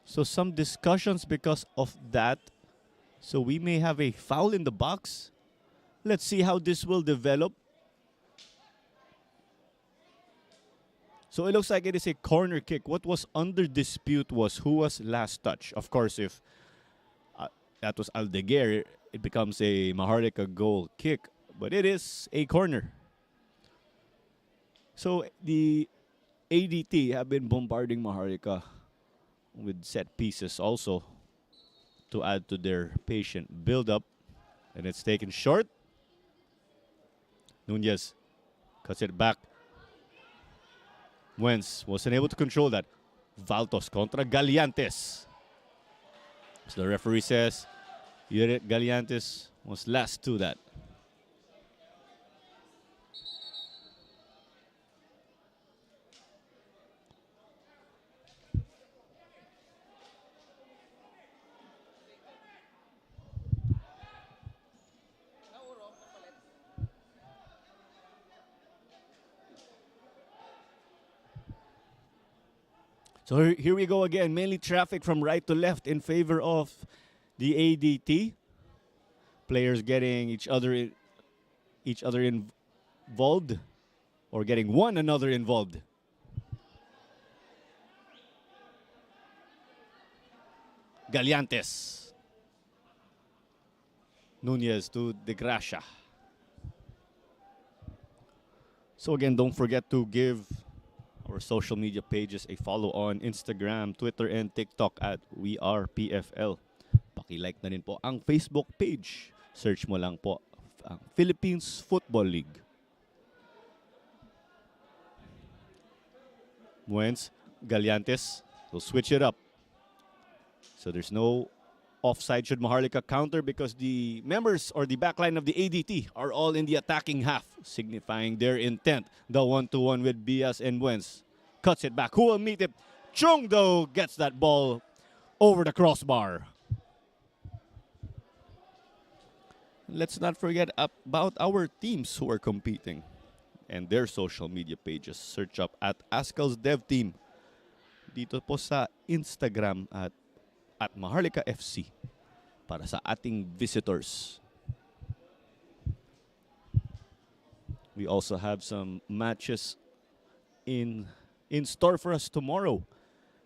So some discussions because of that. So we may have a foul in the box. Let's see how this will develop. So it looks like it is a corner kick. What was under dispute was who was last touch. Of course, if that was Aldeguer, it becomes a Maharlika goal kick. But it is a corner. So the ADT have been bombarding Maharlika with set pieces also to add to their patient build-up. And it's taken short. Nunez cuts it back. Wentz wasn't able to control that. Valtos contra Galiantes. So the referee says Galiantes was last to that. So here we go again. Mainly traffic from right to left in favor of the ADT. Players getting each other involved or getting one another involved. Galiantes. Nunez to De Gracia. So again, don't forget to give our social media pages a follow on Instagram, Twitter, and TikTok at WeArePFL. Paki-like na rin po ang Facebook page. Search mo lang po ang Philippines Football League. Muens Gallantes will switch it up. So there's no offside should Maharlika counter because the members or the backline of the ADT are all in the attacking half, signifying their intent. The 1-2-1 with Bias and Wentz. Cuts it back. Who will meet it? Chung, though, gets that ball over the crossbar. Let's not forget about our teams who are competing and their social media pages. Search up at Azkals Dev Team. Dito po sa Instagram at Maharlika FC para sa ating visitors. We also have some matches in store for us tomorrow.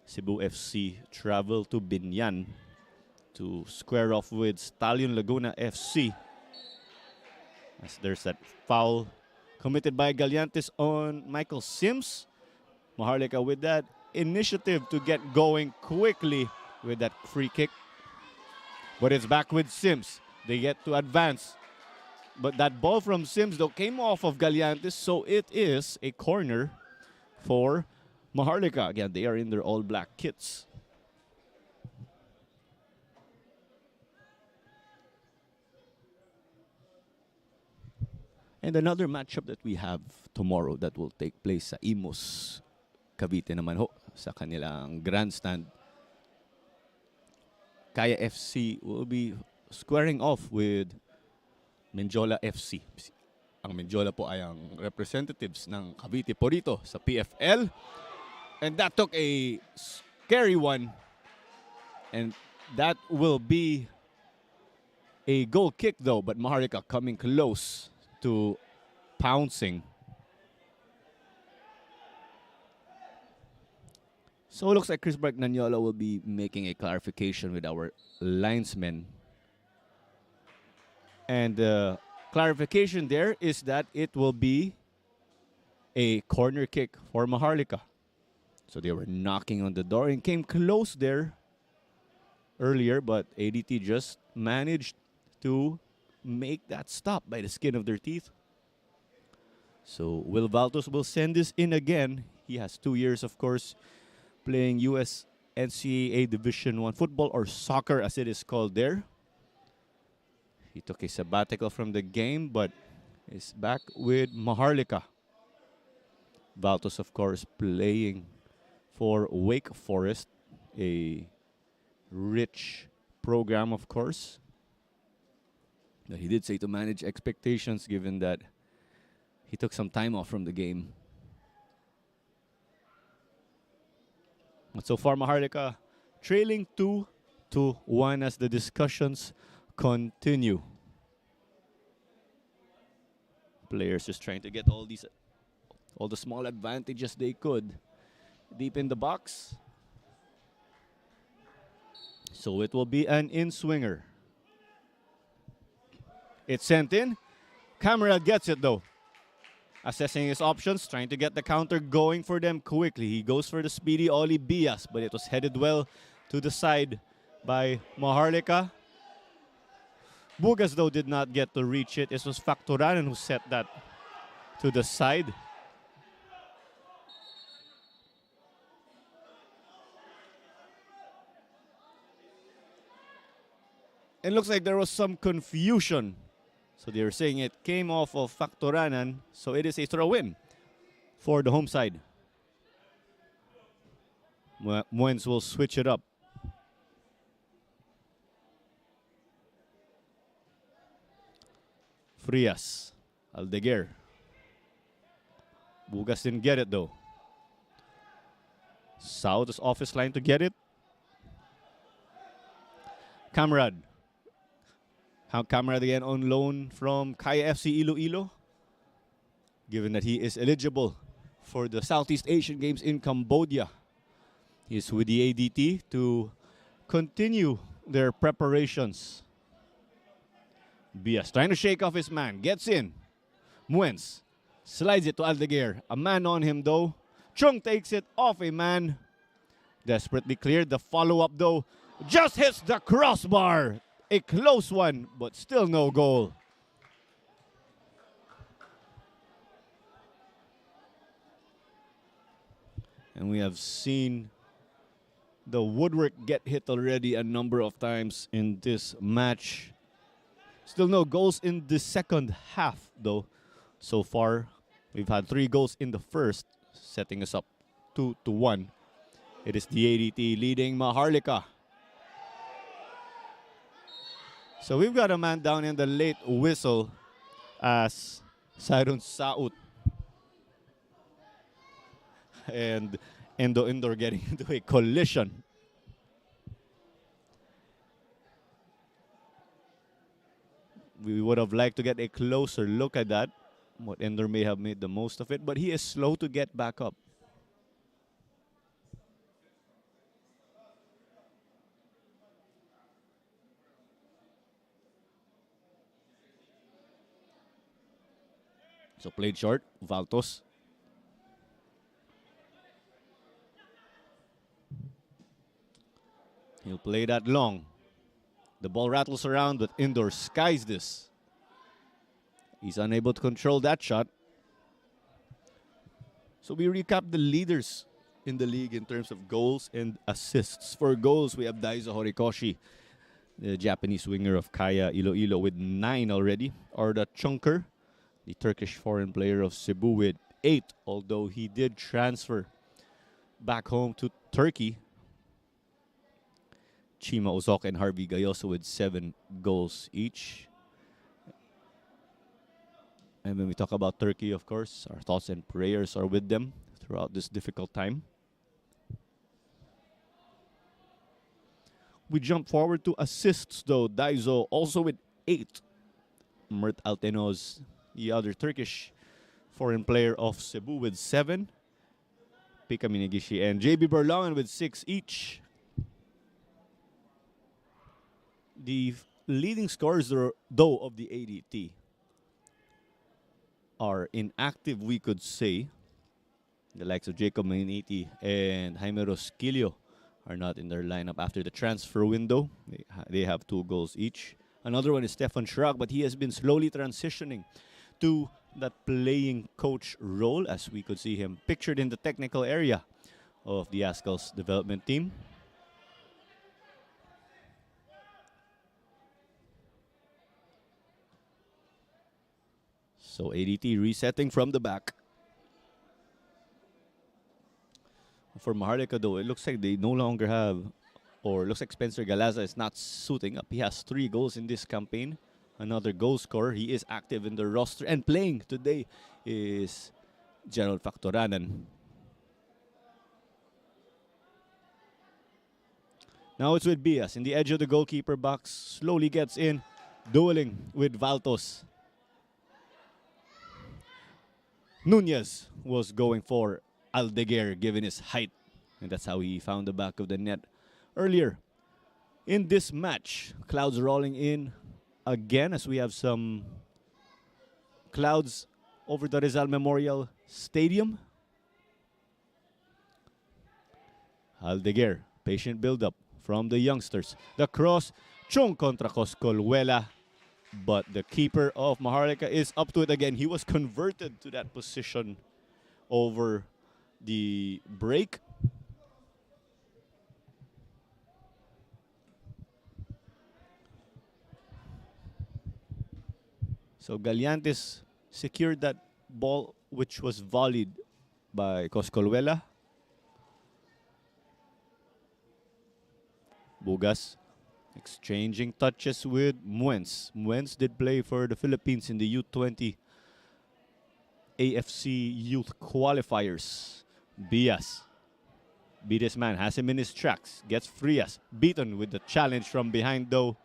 Cebu FC travel to Binyan to square off with Stallion Laguna FC. As there's that foul committed by Gallantes on Michael Sims. Maharlika with that initiative to get going quickly with that free kick. But it's back with Sims. They get to advance. But that ball from Sims, though, came off of Gallantes, so it is a corner for Maharlika. Again, they are in their all-black kits. And another matchup that we have tomorrow that will take place sa Imus, Cavite naman ho, sa kanilang grandstand. Kaya FC will be squaring off with Menjola FC. Ang Menjola po ay ang representatives ng Cavite po rito sa PFL. And that took a scary one. And that will be a goal kick though, but Maharlika coming close to pouncing. So it looks like Chris Nagnola will be making a clarification with our linesmen. And the clarification there is that it will be a corner kick for Maharlika. So they were knocking on the door and came close there earlier, but ADT just managed to make that stop by the skin of their teeth. So Will Valtos will send this in again. He has 2 years, of course, playing US NCAA Division I football, or soccer as it is called there. He took a sabbatical from the game, but is back with Maharlika. Valtos, of course, playing for Wake Forest, a rich program, of course. But he did say to manage expectations given that he took some time off from the game. But so far, Maharlika trailing 2-1 as the discussions continue. Players just trying to get all the small advantages they could deep in the box. So it will be an in-swinger. It's sent in. Camera gets it though. Assessing his options, trying to get the counter going for them quickly. He goes for the speedy Oli Bias, but it was headed well to the side by Maharlika. Bugas, though, did not get to reach it. It was Factoranan who set that to the side. It looks like there was some confusion. So they were saying it came off of Factoranan, so it is a throw-in for the home side. Muens will switch it up. Frias, Aldeguer. Bugas didn't get it though. South's office line to get it. Camarad. Camarad again on loan from Kaya FC Iloilo. Given that he is eligible for the Southeast Asian Games in Cambodia. He is with the ADT to continue their preparations. Bias trying to shake off his man. Gets in. Muens slides it to Aldeguer. A man on him though. Chung takes it off a man. Desperately cleared. The follow-up though just hits the crossbar. A close one, but still no goal. And we have seen the woodwork get hit already a number of times in this match. Still no goals in the second half, though. So far, we've had 3 goals in the first, setting us up 2-1. It is the ADT leading Maharlika. So we've got a man down in the late whistle as Cyrun Saut and Indo getting into a collision. We would have liked to get a closer look at that. What Ender may have made the most of it, but he is slow to get back up. So played short, Valtos. He'll play that long. The ball rattles around, but Indor skies this. He's unable to control that shot. So we recap the leaders in the league in terms of goals and assists. For goals, we have Daiso Horikoshi, the Japanese winger of Kaya Iloilo, with 9 already. Arda Chunker, the Turkish foreign player of Cebu, with 8, although he did transfer back home to Turkey. Chima Ozok and Harvey Gayoso with 7 goals each. And when we talk about Turkey, of course, our thoughts and prayers are with them throughout this difficult time. We jump forward to assists, though. Daiso also with 8. Mert Altenoz, the other Turkish foreign player of Cebu, with 7. Pika Minigishi and JB Berlangan with 6 each. The leading scorers, though, of the ADT are inactive, we could say. The likes of Jacob Mainiti and Jaime Rosquillo are not in their lineup after the transfer window. They have 2 goals each. Another one is Stefan Schrack, but he has been slowly transitioning to that playing coach role, as we could see him pictured in the technical area of the Azkals Development Team. So ADT resetting from the back. For Maharlika, though, it looks like they no longer have, or looks like Spencer Galaza is not suiting up. He has 3 goals in this campaign. Another goal scorer. He is active in the roster and playing today is Gerald Factoranan. Now it's with Bias in the edge of the goalkeeper box. Slowly gets in, dueling with Valtos. Nunez was going for Aldeguer given his height, and that's how he found the back of the net earlier in this match. Clouds rolling in again as we have some clouds over the Rizal Memorial Stadium. Aldeguer, patient build-up from the youngsters. The cross, Chung contra Coscolhuela. But the keeper of Maharlika is up to it again. He was converted to that position over the break. So Galiantes secured that ball, which was volleyed by Coscolhuela. Bugas exchanging touches with Muens. Muens did play for the Philippines in the U20 AFC Youth Qualifiers. Bias. Beat this man, has him in his tracks. Gets Frias. Beaten with the challenge from behind, though.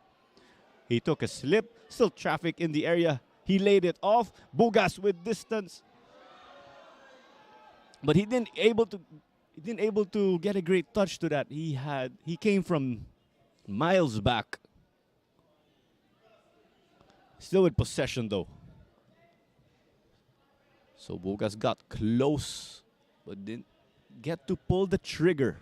He took a slip. Still traffic in the area. He laid it off. Bugas with distance. But he didn't able to get a great touch to that. He came from miles back. Still with possession, though. So Bugas got close, but didn't get to pull the trigger.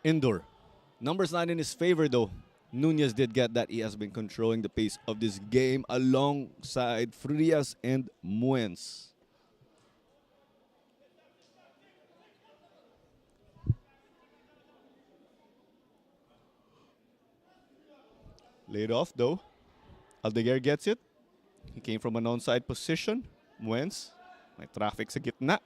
Indoor. Numbers not in his favor, though. Nunez did get that. He has been controlling the pace of this game alongside Frias and Muens. Laid off though. Aldeguer gets it. He came from an onside position. Muens, may traffic sa gitna.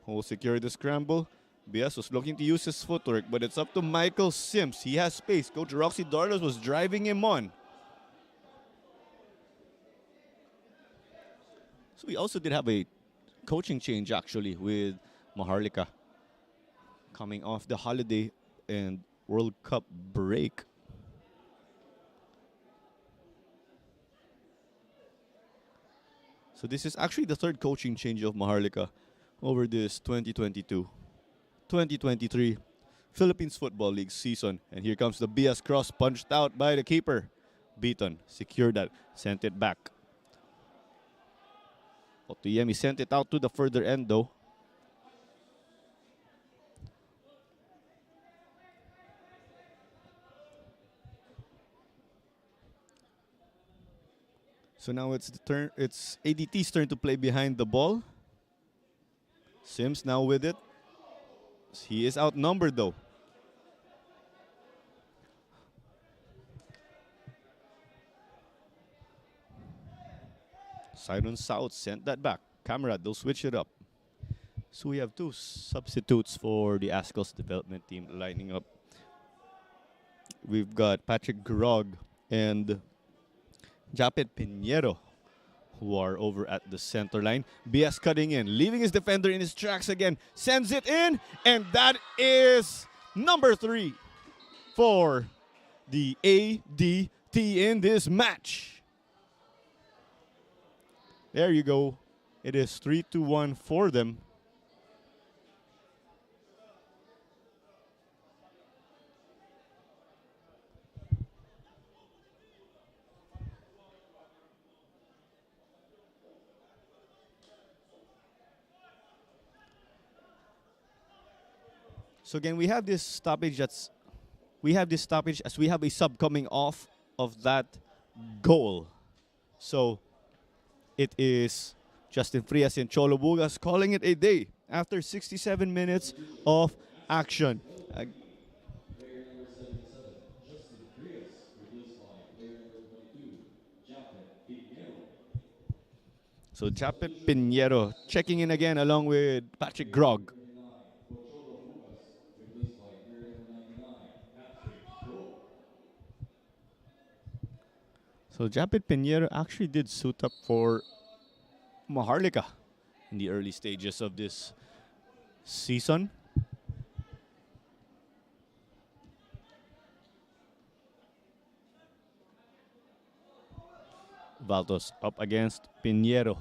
Who secured the scramble. Bias was looking to use his footwork, but it's up to Michael Sims. He has space. Coach Roxy Darlos was driving him on. So we also did have a coaching change actually with Maharlika coming off the holiday and World Cup break. So this is actually the third coaching change of Maharlika over this 2022-2023 Philippines Football League season. And here comes the BS cross punched out by the keeper. Beaton secured that, sent it back. Otuyemi sent it out to the further end though. So now it's ADT's turn to play behind the ball. Sims now with it. He is outnumbered though. Siren South sent that back. Camera, they'll switch it up. So we have two substitutes for the Azkals Development Team lining up. We've got Patrick Grog and Japet Pinheiro, who are over at the center line. BS cutting in, leaving his defender in his tracks again. Sends it in, and that is number 3 for the ADT in this match. There you go. It is 3-1 for them. So again, we have this stoppage as we have a sub coming off of that goal. So it is Justin Frias and Cholo Bugas calling it a day after 67 minutes of action. Player number 77, Justin Frias, replaced by player number 22, Japet Pinheiro. So Japet Pinheiro checking in again along with Patrick Grog. Replaced by player number 99, Patrick Grog. So Japet Pinheiro actually did suit up for Maharlika in the early stages of this season. Valtos up against Pinheiro.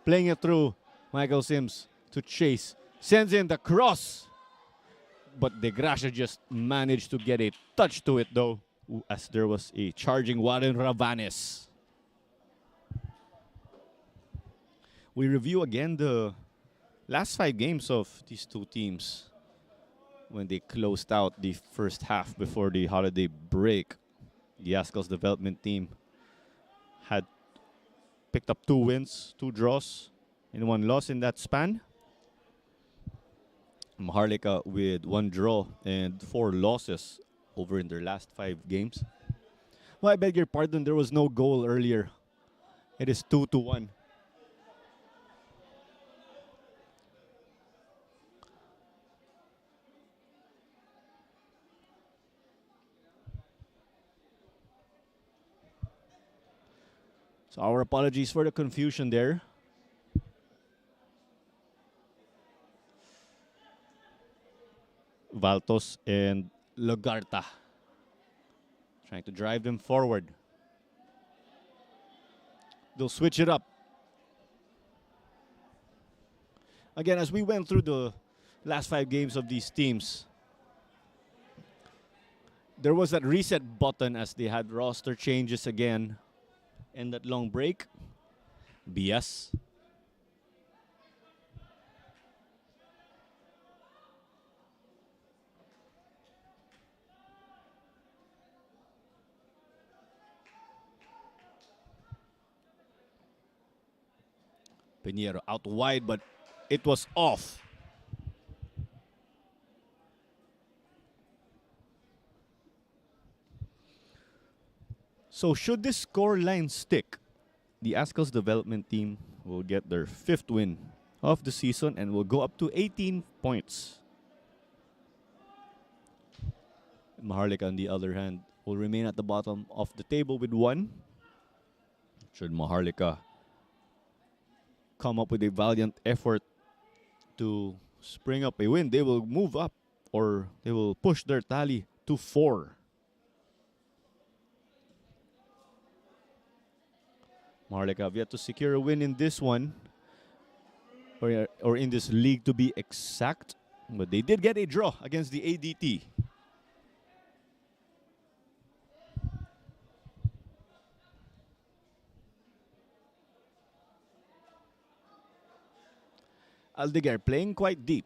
Playing it through Michael Sims to chase. Sends in the cross. But De Gracia just managed to get a touch to it though, as there was a charging Warren Ravanes. We review again the last 5 games of these two teams when they closed out the first half before the holiday break. The Azkals Development Team had picked up 2 wins, 2 draws, and 1 loss in that span. Maharlika with 1 draw and 4 losses over in their last 5 games. Well, I beg your pardon, there was no goal earlier. It is 2-1. So our apologies for the confusion there. Valtos and Lagarta trying to drive them forward. They'll switch it up. Again, as we went through the last 5 games of these teams, there was that reset button as they had roster changes again. And that long break, BS. Pinheiro out wide, but it was off. So should this score line stick, the Azkals Development Team will get their 5th win of the season and will go up to 18 points. Maharlika, on the other hand, will remain at the bottom of the table with 1. Should Maharlika come up with a valiant effort to spring up a win, they will move up, or they will push their tally to 4. Maharlika have yet to secure a win in this one, or in this league to be exact, but they did get a draw against the ADT. Aldeguer playing quite deep.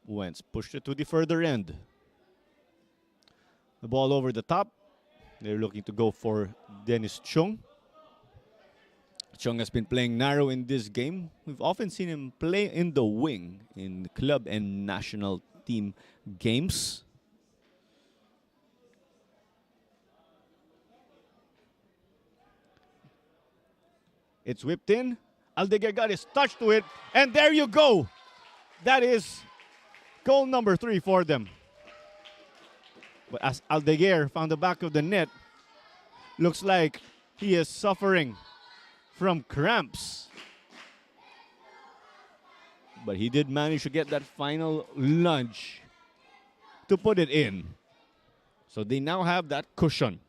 Wentz pushed it to the further end. The ball over the top. They're looking to go for Dennis Chung. Chung has been playing narrow in this game. We've often seen him play in the wing in club and national team games. It's whipped in. Aldeguer got his touch to it. And there you go. That is goal number 3 for them. But as Aldeguer found the back of the net, looks like he is suffering from cramps. But he did manage to get that final lunge to put it in. So they now have that cushion.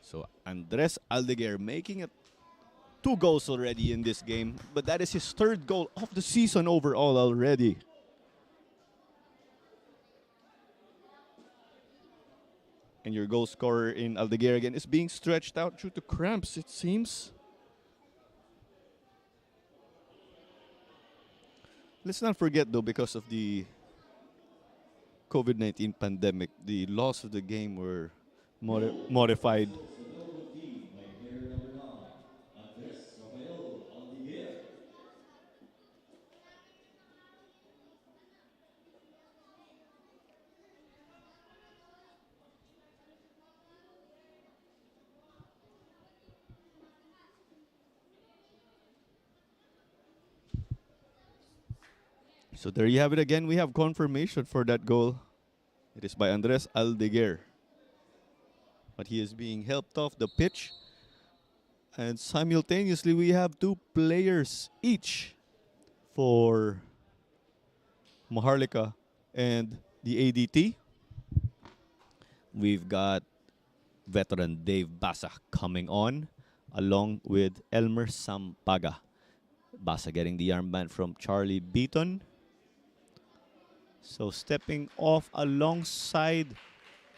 So Andres Aldeguer making it 2 goals already in this game, but that is his 3rd goal of the season overall already. And your goal scorer in Aldeguer again is being stretched out due to cramps, it seems. Let's not forget, though, because of the COVID-19 pandemic, the laws of the game were modified. So there you have it again. We have confirmation for that goal. It is by Andres Aldeguer. But he is being helped off the pitch. And simultaneously, we have 2 players each for Maharlika and the ADT. We've got veteran Dave Basa coming on, along with Elmer Sampaga. Basa getting the armband from Charlie Beaton. So stepping off alongside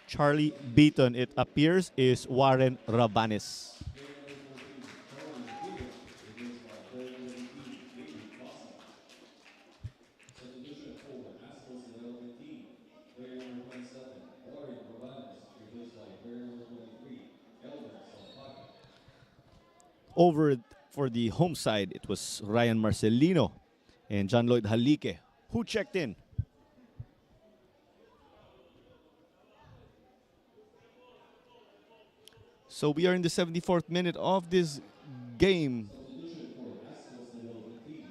Charlie Beaton, it appears, is Warren Rabanes. Substitution for Azkals Development Team. Player number 27, Warren Robanes, replaced by player number 23, Elmer Sampaga. Over for the home side, it was Ryan Marcelino and John Lloyd Halike who checked in. So we are in the 74th minute of this game.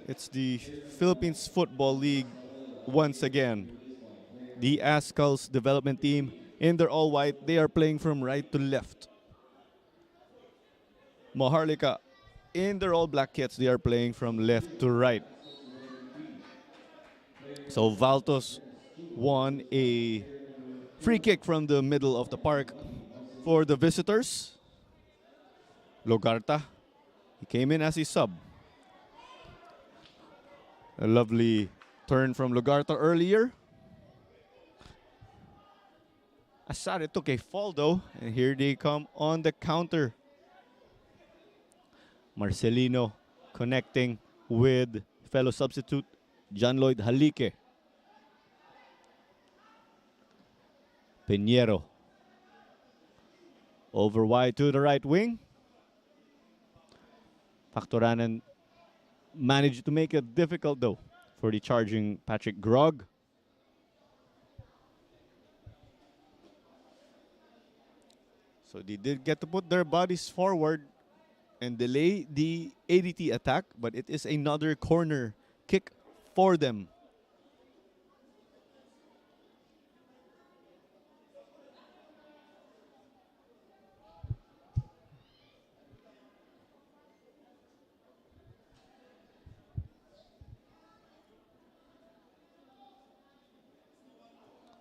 It's the Philippines Football League once again. The Azkals Development Team in their all white, they are playing from right to left. Maharlika in their all black kits, they are playing from left to right. So Valtos won a free kick from the middle of the park for the visitors. Logarta, he came in as a sub. A lovely turn from Logarta earlier. Asare took a fall though, and here they come on the counter. Marcelino connecting with fellow substitute John Lloyd Halike. Pinheiro Over wide to the right wing. Factoranan managed to make it difficult though for the charging Patrick Grog. So they did get to put their bodies forward and delay the ADT attack, but it is another corner kick for them.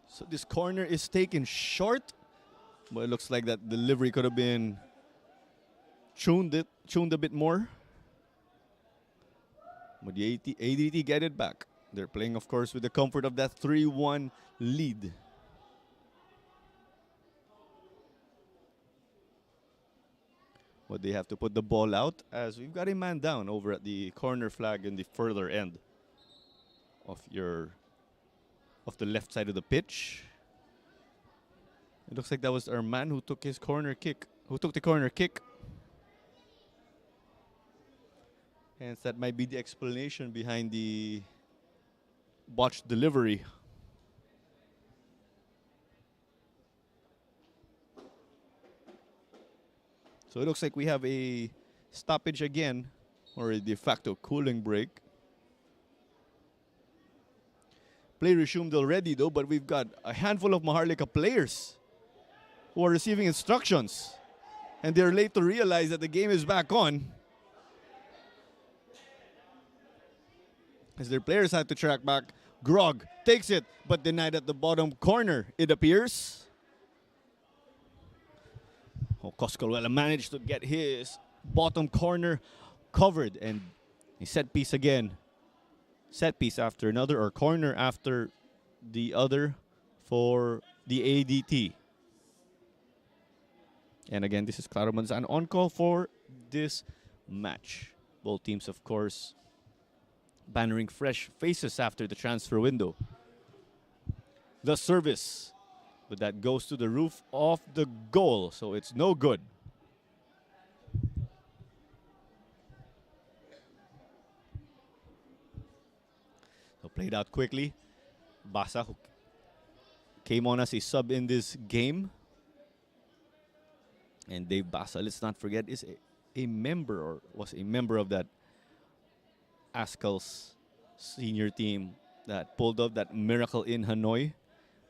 So this corner is taken short, but it looks like that delivery could have been tuned a bit more. But the ADT get it back. They're playing, of course, with the comfort of that 3-1 lead. But they have to put the ball out as we've got a man down over at the corner flag in the further end of the left side of the pitch. It looks like that was our man who took the corner kick. Hence, that might be the explanation behind the botched delivery. So it looks like we have a stoppage again, or a de facto cooling break. Play resumed already though, but we've got a handful of Maharlika players who are receiving instructions. And they're late to realize that the game is back on, as their players had to track back. Grog takes it, but denied at the bottom corner, it appears. Coscolwella managed to get his bottom corner covered, and a set piece again. Set piece after another, or corner after the other for the ADT. And again, this is Claro Manzano on call for this match. Both teams, of course, bannering fresh faces after the transfer window. The service, but that goes to the roof of the goal, so it's no good. So played out quickly. Basa, who came on as a sub in this game. And Dave Basa, let's not forget, is a member, or was a member of that Azkals senior team that pulled off that miracle in Hanoi,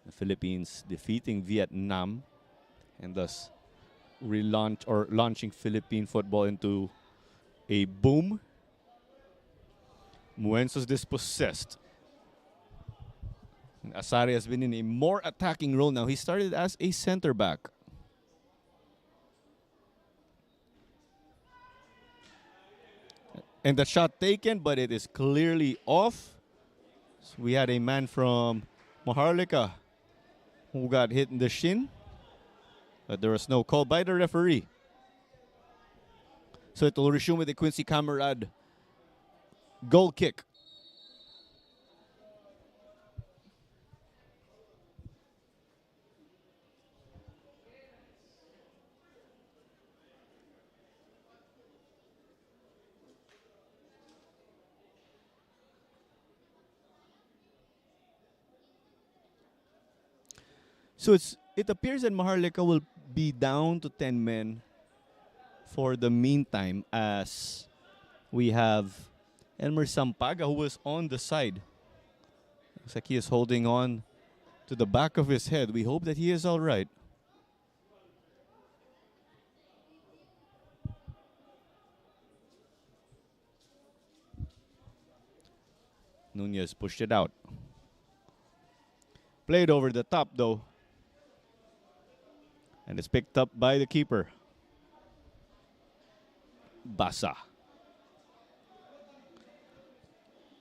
the Philippines defeating Vietnam, and thus launching Philippine football into a boom. Muenzo's dispossessed. And Asari has been in a more attacking role now. He started as a center back. And the shot taken, but it is clearly off. So we had a man from Maharlika who got hit in the shin, but there was no call by the referee. So it will resume with the Quincy Camarade goal kick. So it appears that Maharlika will be down to 10 men for the meantime, as we have Elmer Sampaga, who was on the side. Looks like he is holding on to the back of his head. We hope that he is all right. Nunez pushed it out. Played over the top though. And it's picked up by the keeper, Basa.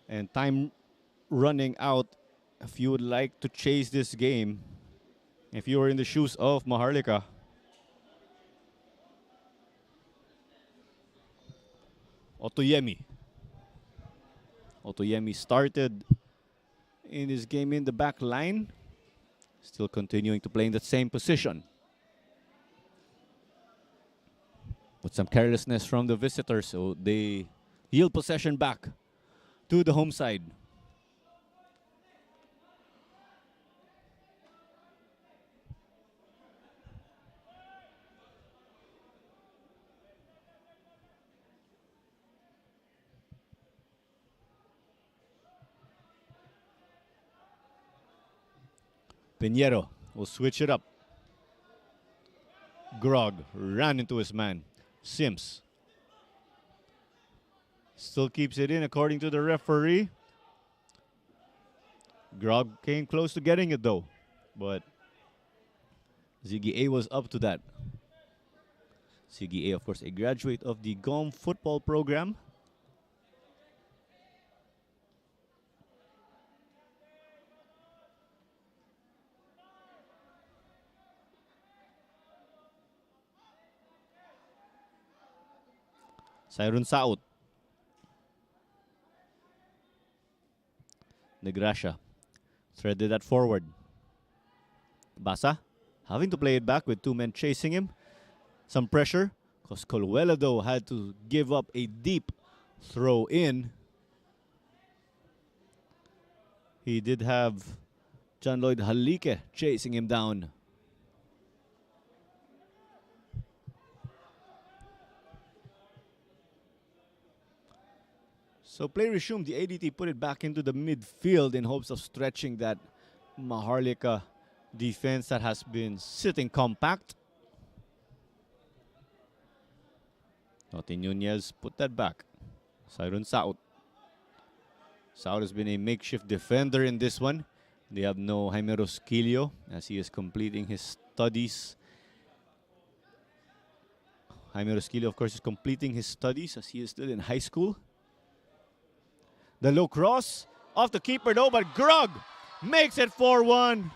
And time running out. If you would like to chase this game, if you are in the shoes of Maharlika, Otoyemi started in this game in the back line, still continuing to play in the same position. with some carelessness from the visitors, so they yield possession back to the home side. Pinheiro will switch it up. Grog ran into his man. Sims still keeps it in according to the referee. Grog came close to getting it though, but Ziggy A was up to that. Ziggy A, of course, a graduate of the GOM football program. Cyrun Saut. Negracia threaded that forward. Basa having to play it back with two men chasing him. Some pressure, because Coluela, though, had to give up a deep throw in. He did have John Lloyd Halike chasing him down. So play resumed. The ADT put it back into the midfield in hopes of stretching that Maharlika defense that has been sitting compact. Noti Nunez put that back. Cyrun Saut. Saut has been a makeshift defender in this one. They have no Jaime Rosquillo as he is completing his studies. Jaime Rosquillo, of course, is completing his studies as he is still in high school. The low cross off the keeper though, but Grog makes it 4-1.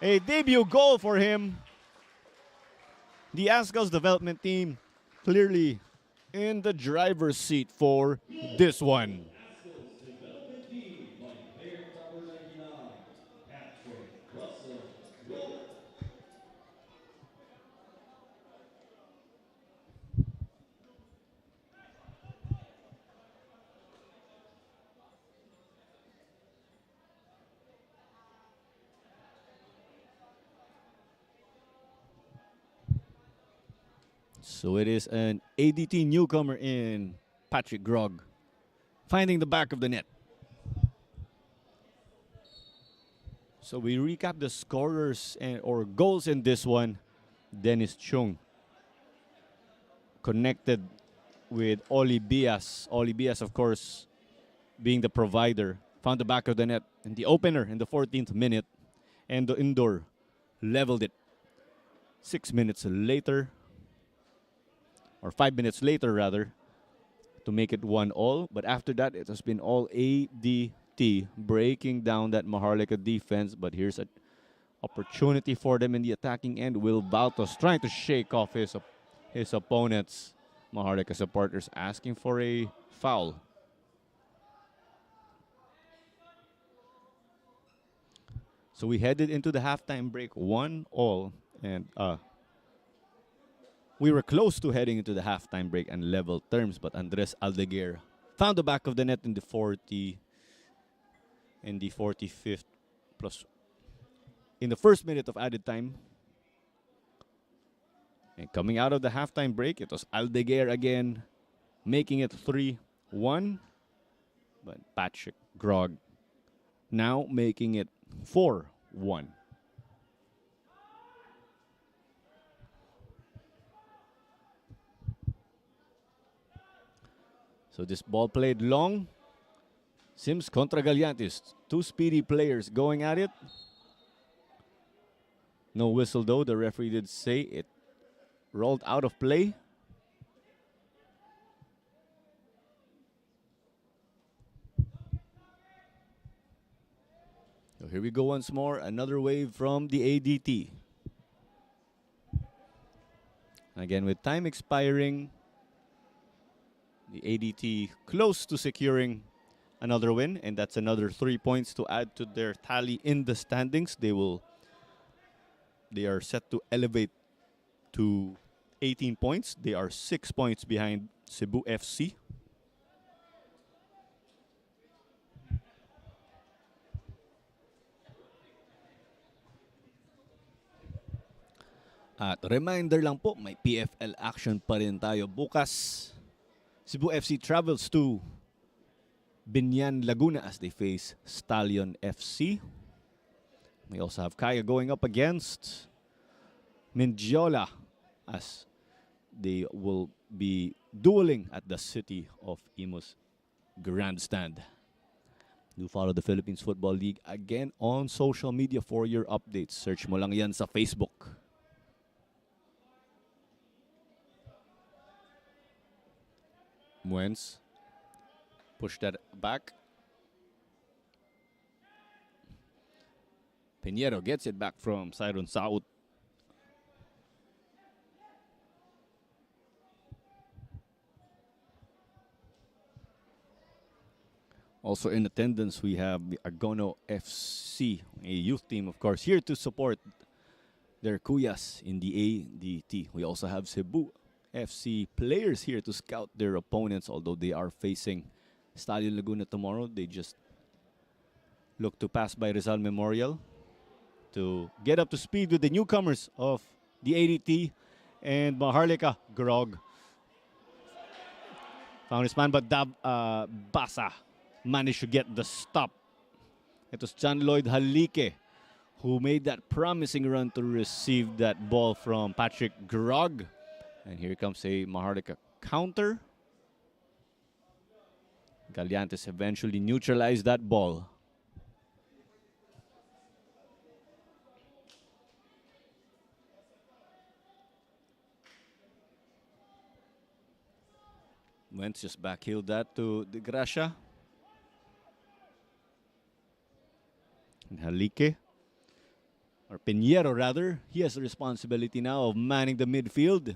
A debut goal for him. The Azkals Development Team clearly in the driver's seat for this one. Azkals Development Team by player number 99, Patrick Russell Wilk. So it is an ADT newcomer in Patrick Grog, finding the back of the net. So we recap the scorers or goals in this one. Dennis Chung connected with Oli Bias. Oli Bias, of course, being the provider, found the back of the net and the opener in the 14th minute, and the indoor leveled it. 6 minutes later, or 5 minutes later rather, to make it 1-1. But after that, it has been all ADT breaking down that Maharlika defense. But here's an opportunity for them in the attacking end. Will Baltos trying to shake off his opponents. Maharlika supporters asking for a foul. So we headed into the halftime break 1-1, and we were close to heading into the halftime break and level terms, but Andres Aldeguer found the back of the net in the 45th plus in the first minute of added time. And coming out of the halftime break, it was Aldeguer again, making it 3-1. But Patrick Grog now making it 4-1. So this ball played long. Sims contra Gallantes. Two speedy players going at it. No whistle though. The referee did say it rolled out of play. So here we go once more. Another wave from the ADT. Again, with time expiring, the ADT close to securing another win, and that's another 3 points to add to their tally in the standings. They are set to elevate to 18 points. They are 6 points behind Cebu FC. At reminder lang po, may PFL action pa rin tayo bukas. Cebu FC travels to Binyan, Laguna as they face Stallion FC. We also have Kaya going up against Mindiola as they will be dueling at the City of Imus Grandstand. Do follow the Philippines Football League again on social media for your updates. Search mo lang yan sa Facebook. Muens. Push that back. Pinheiro gets it back from Siron Saud. Also in attendance, we have the Agono FC, a youth team, of course, here to support their kuyas in the ADT. We also have Cebu FC players here to scout their opponents, although they are facing Stallion Laguna tomorrow. They just look to pass by Rizal Memorial to get up to speed with the newcomers of the ADT and Maharlika Grog. Found his man, but Basa managed to get the stop. It was John Lloyd Halike who made that promising run to receive that ball from Patrick Grog. And here comes a Maharlika counter. Galiantes eventually neutralized that ball. Wentz just backheeled that to De Gracia. And Halike, or Pinheiro rather, he has the responsibility now of manning the midfield.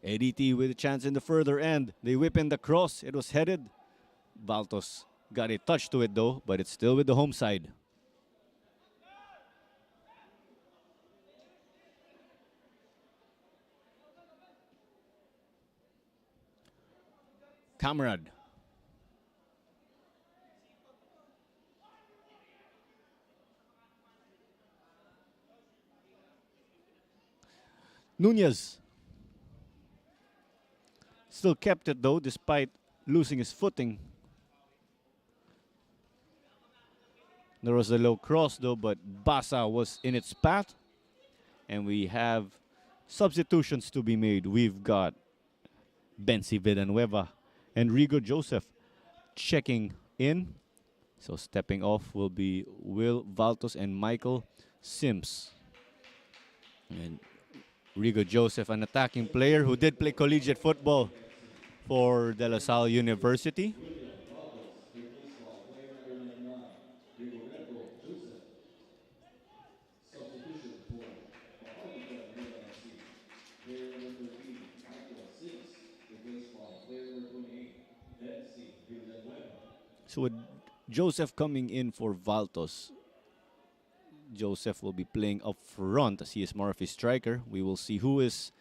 ADT with a chance in the further end. They whip in the cross. It was headed. Valtos got a touch to it though, but it's still with the home side. Camarade. Nunez still kept it though, despite losing his footing. There was a low cross though, but Basa was in its path. And we have substitutions to be made. We've got Bensi Villanueva and Rigo Joseph checking in. So stepping off will be Will Valtos and Michael Sims. And Rigo Joseph, an attacking player who did play collegiate football for De La Salle University. Substitution for Maharlika Manila FC. Player number 13, Michael Sims, replaced by player number 28, Bensi Villanueva. So with Joseph coming in for Valtos, Joseph will be playing up front as he is more of a striker. We will see who is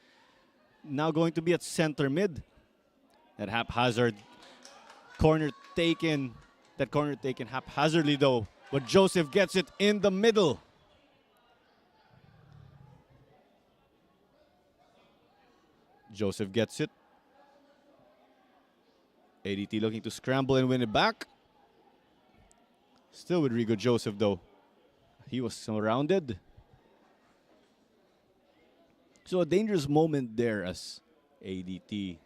now going to be at center mid. That haphazard corner taken. That corner taken haphazardly though. But Joseph gets it in the middle. Joseph gets it. ADT looking to scramble and win it back. Still with Rigo Joseph though. He was surrounded. So a dangerous moment there as ADT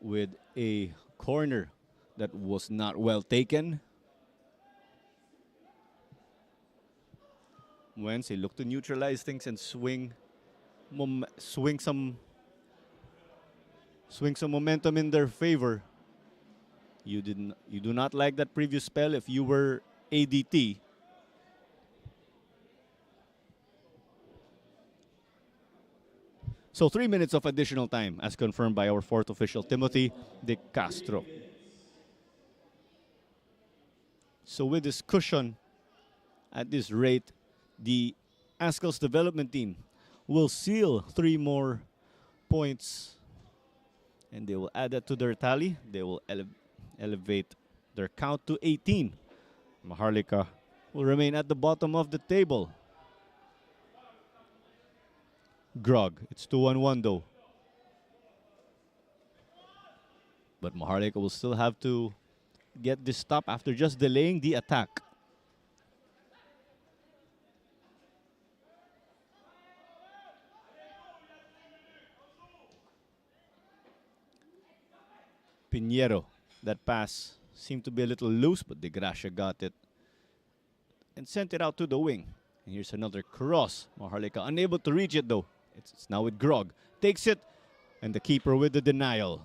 with a corner that was not well taken. Wednesday looked to neutralize things and swing some momentum in their favor. You do not like that previous spell if you were ADT. So 3 minutes of additional time as confirmed by our fourth official, Timothy De Castro. So with this cushion, at this rate, the Azkals Development Team will seal 3 more points, and they will add that to their tally. They will elevate their count to 18. Maharlika will remain at the bottom of the table. Grog, it's 2-1-1 though. But Maharlika will still have to get this stop after just delaying the attack. Pinheiro, that pass seemed to be a little loose, but De Gracia got it and sent it out to the wing. And here's another cross. Maharlika unable to reach it though. It's now with Grog. Takes it, and the keeper with the denial.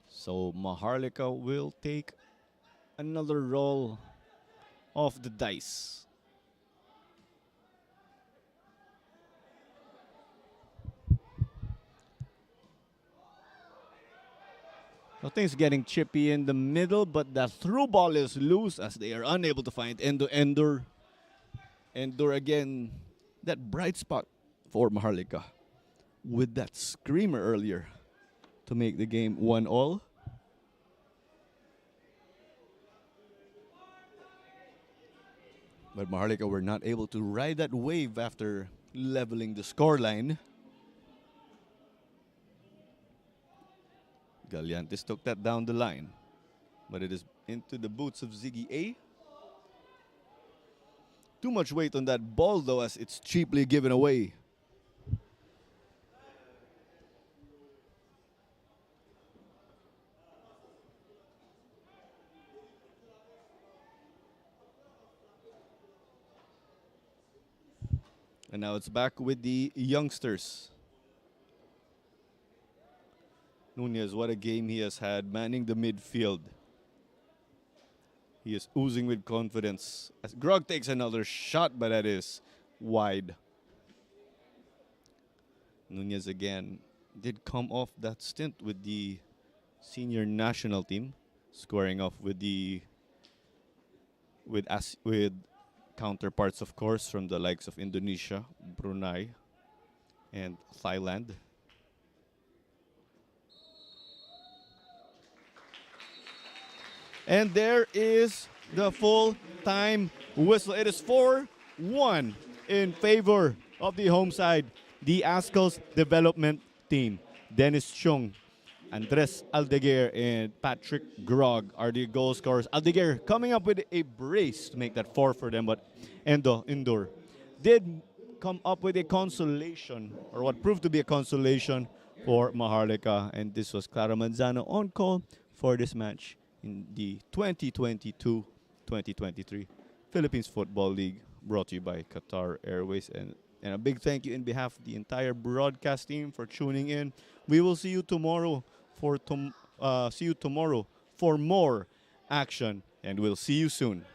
So Maharlika will take another roll of the dice. So things getting chippy in the middle, but the through ball is loose as they are unable to find Endor. Endor again, that bright spot for Maharlika with that screamer earlier to make the game 1-1. But Maharlika were not able to ride that wave after leveling the scoreline. Galliantes took that down the line, but it is into the boots of Ziggy A. Too much weight on that ball though, as it's cheaply given away. And now it's back with the youngsters. Nunez, what a game he has had manning the midfield. He is oozing with confidence. As Grog takes another shot, but that is wide. Nunez again did come off that stint with the senior national team, squaring off with with counterparts, of course, from the likes of Indonesia, Brunei, and Thailand. And there is the full-time whistle. It is 4-1 in favor of the home side, the Azkals Development Team. Dennis Chung, Andres Aldeguer, and Patrick Grog are the goal scorers. Aldeguer coming up with a brace to make that 4 for them, but Endor did come up with a consolation, or what proved to be a consolation for Maharlika. And this was Clara Manzano on call for this match in the 2022-2023 Philippines Football League, brought to you by Qatar Airways. And a big thank you in behalf of the entire broadcast team for tuning in. We will see you tomorrow for more action, and we'll see you soon.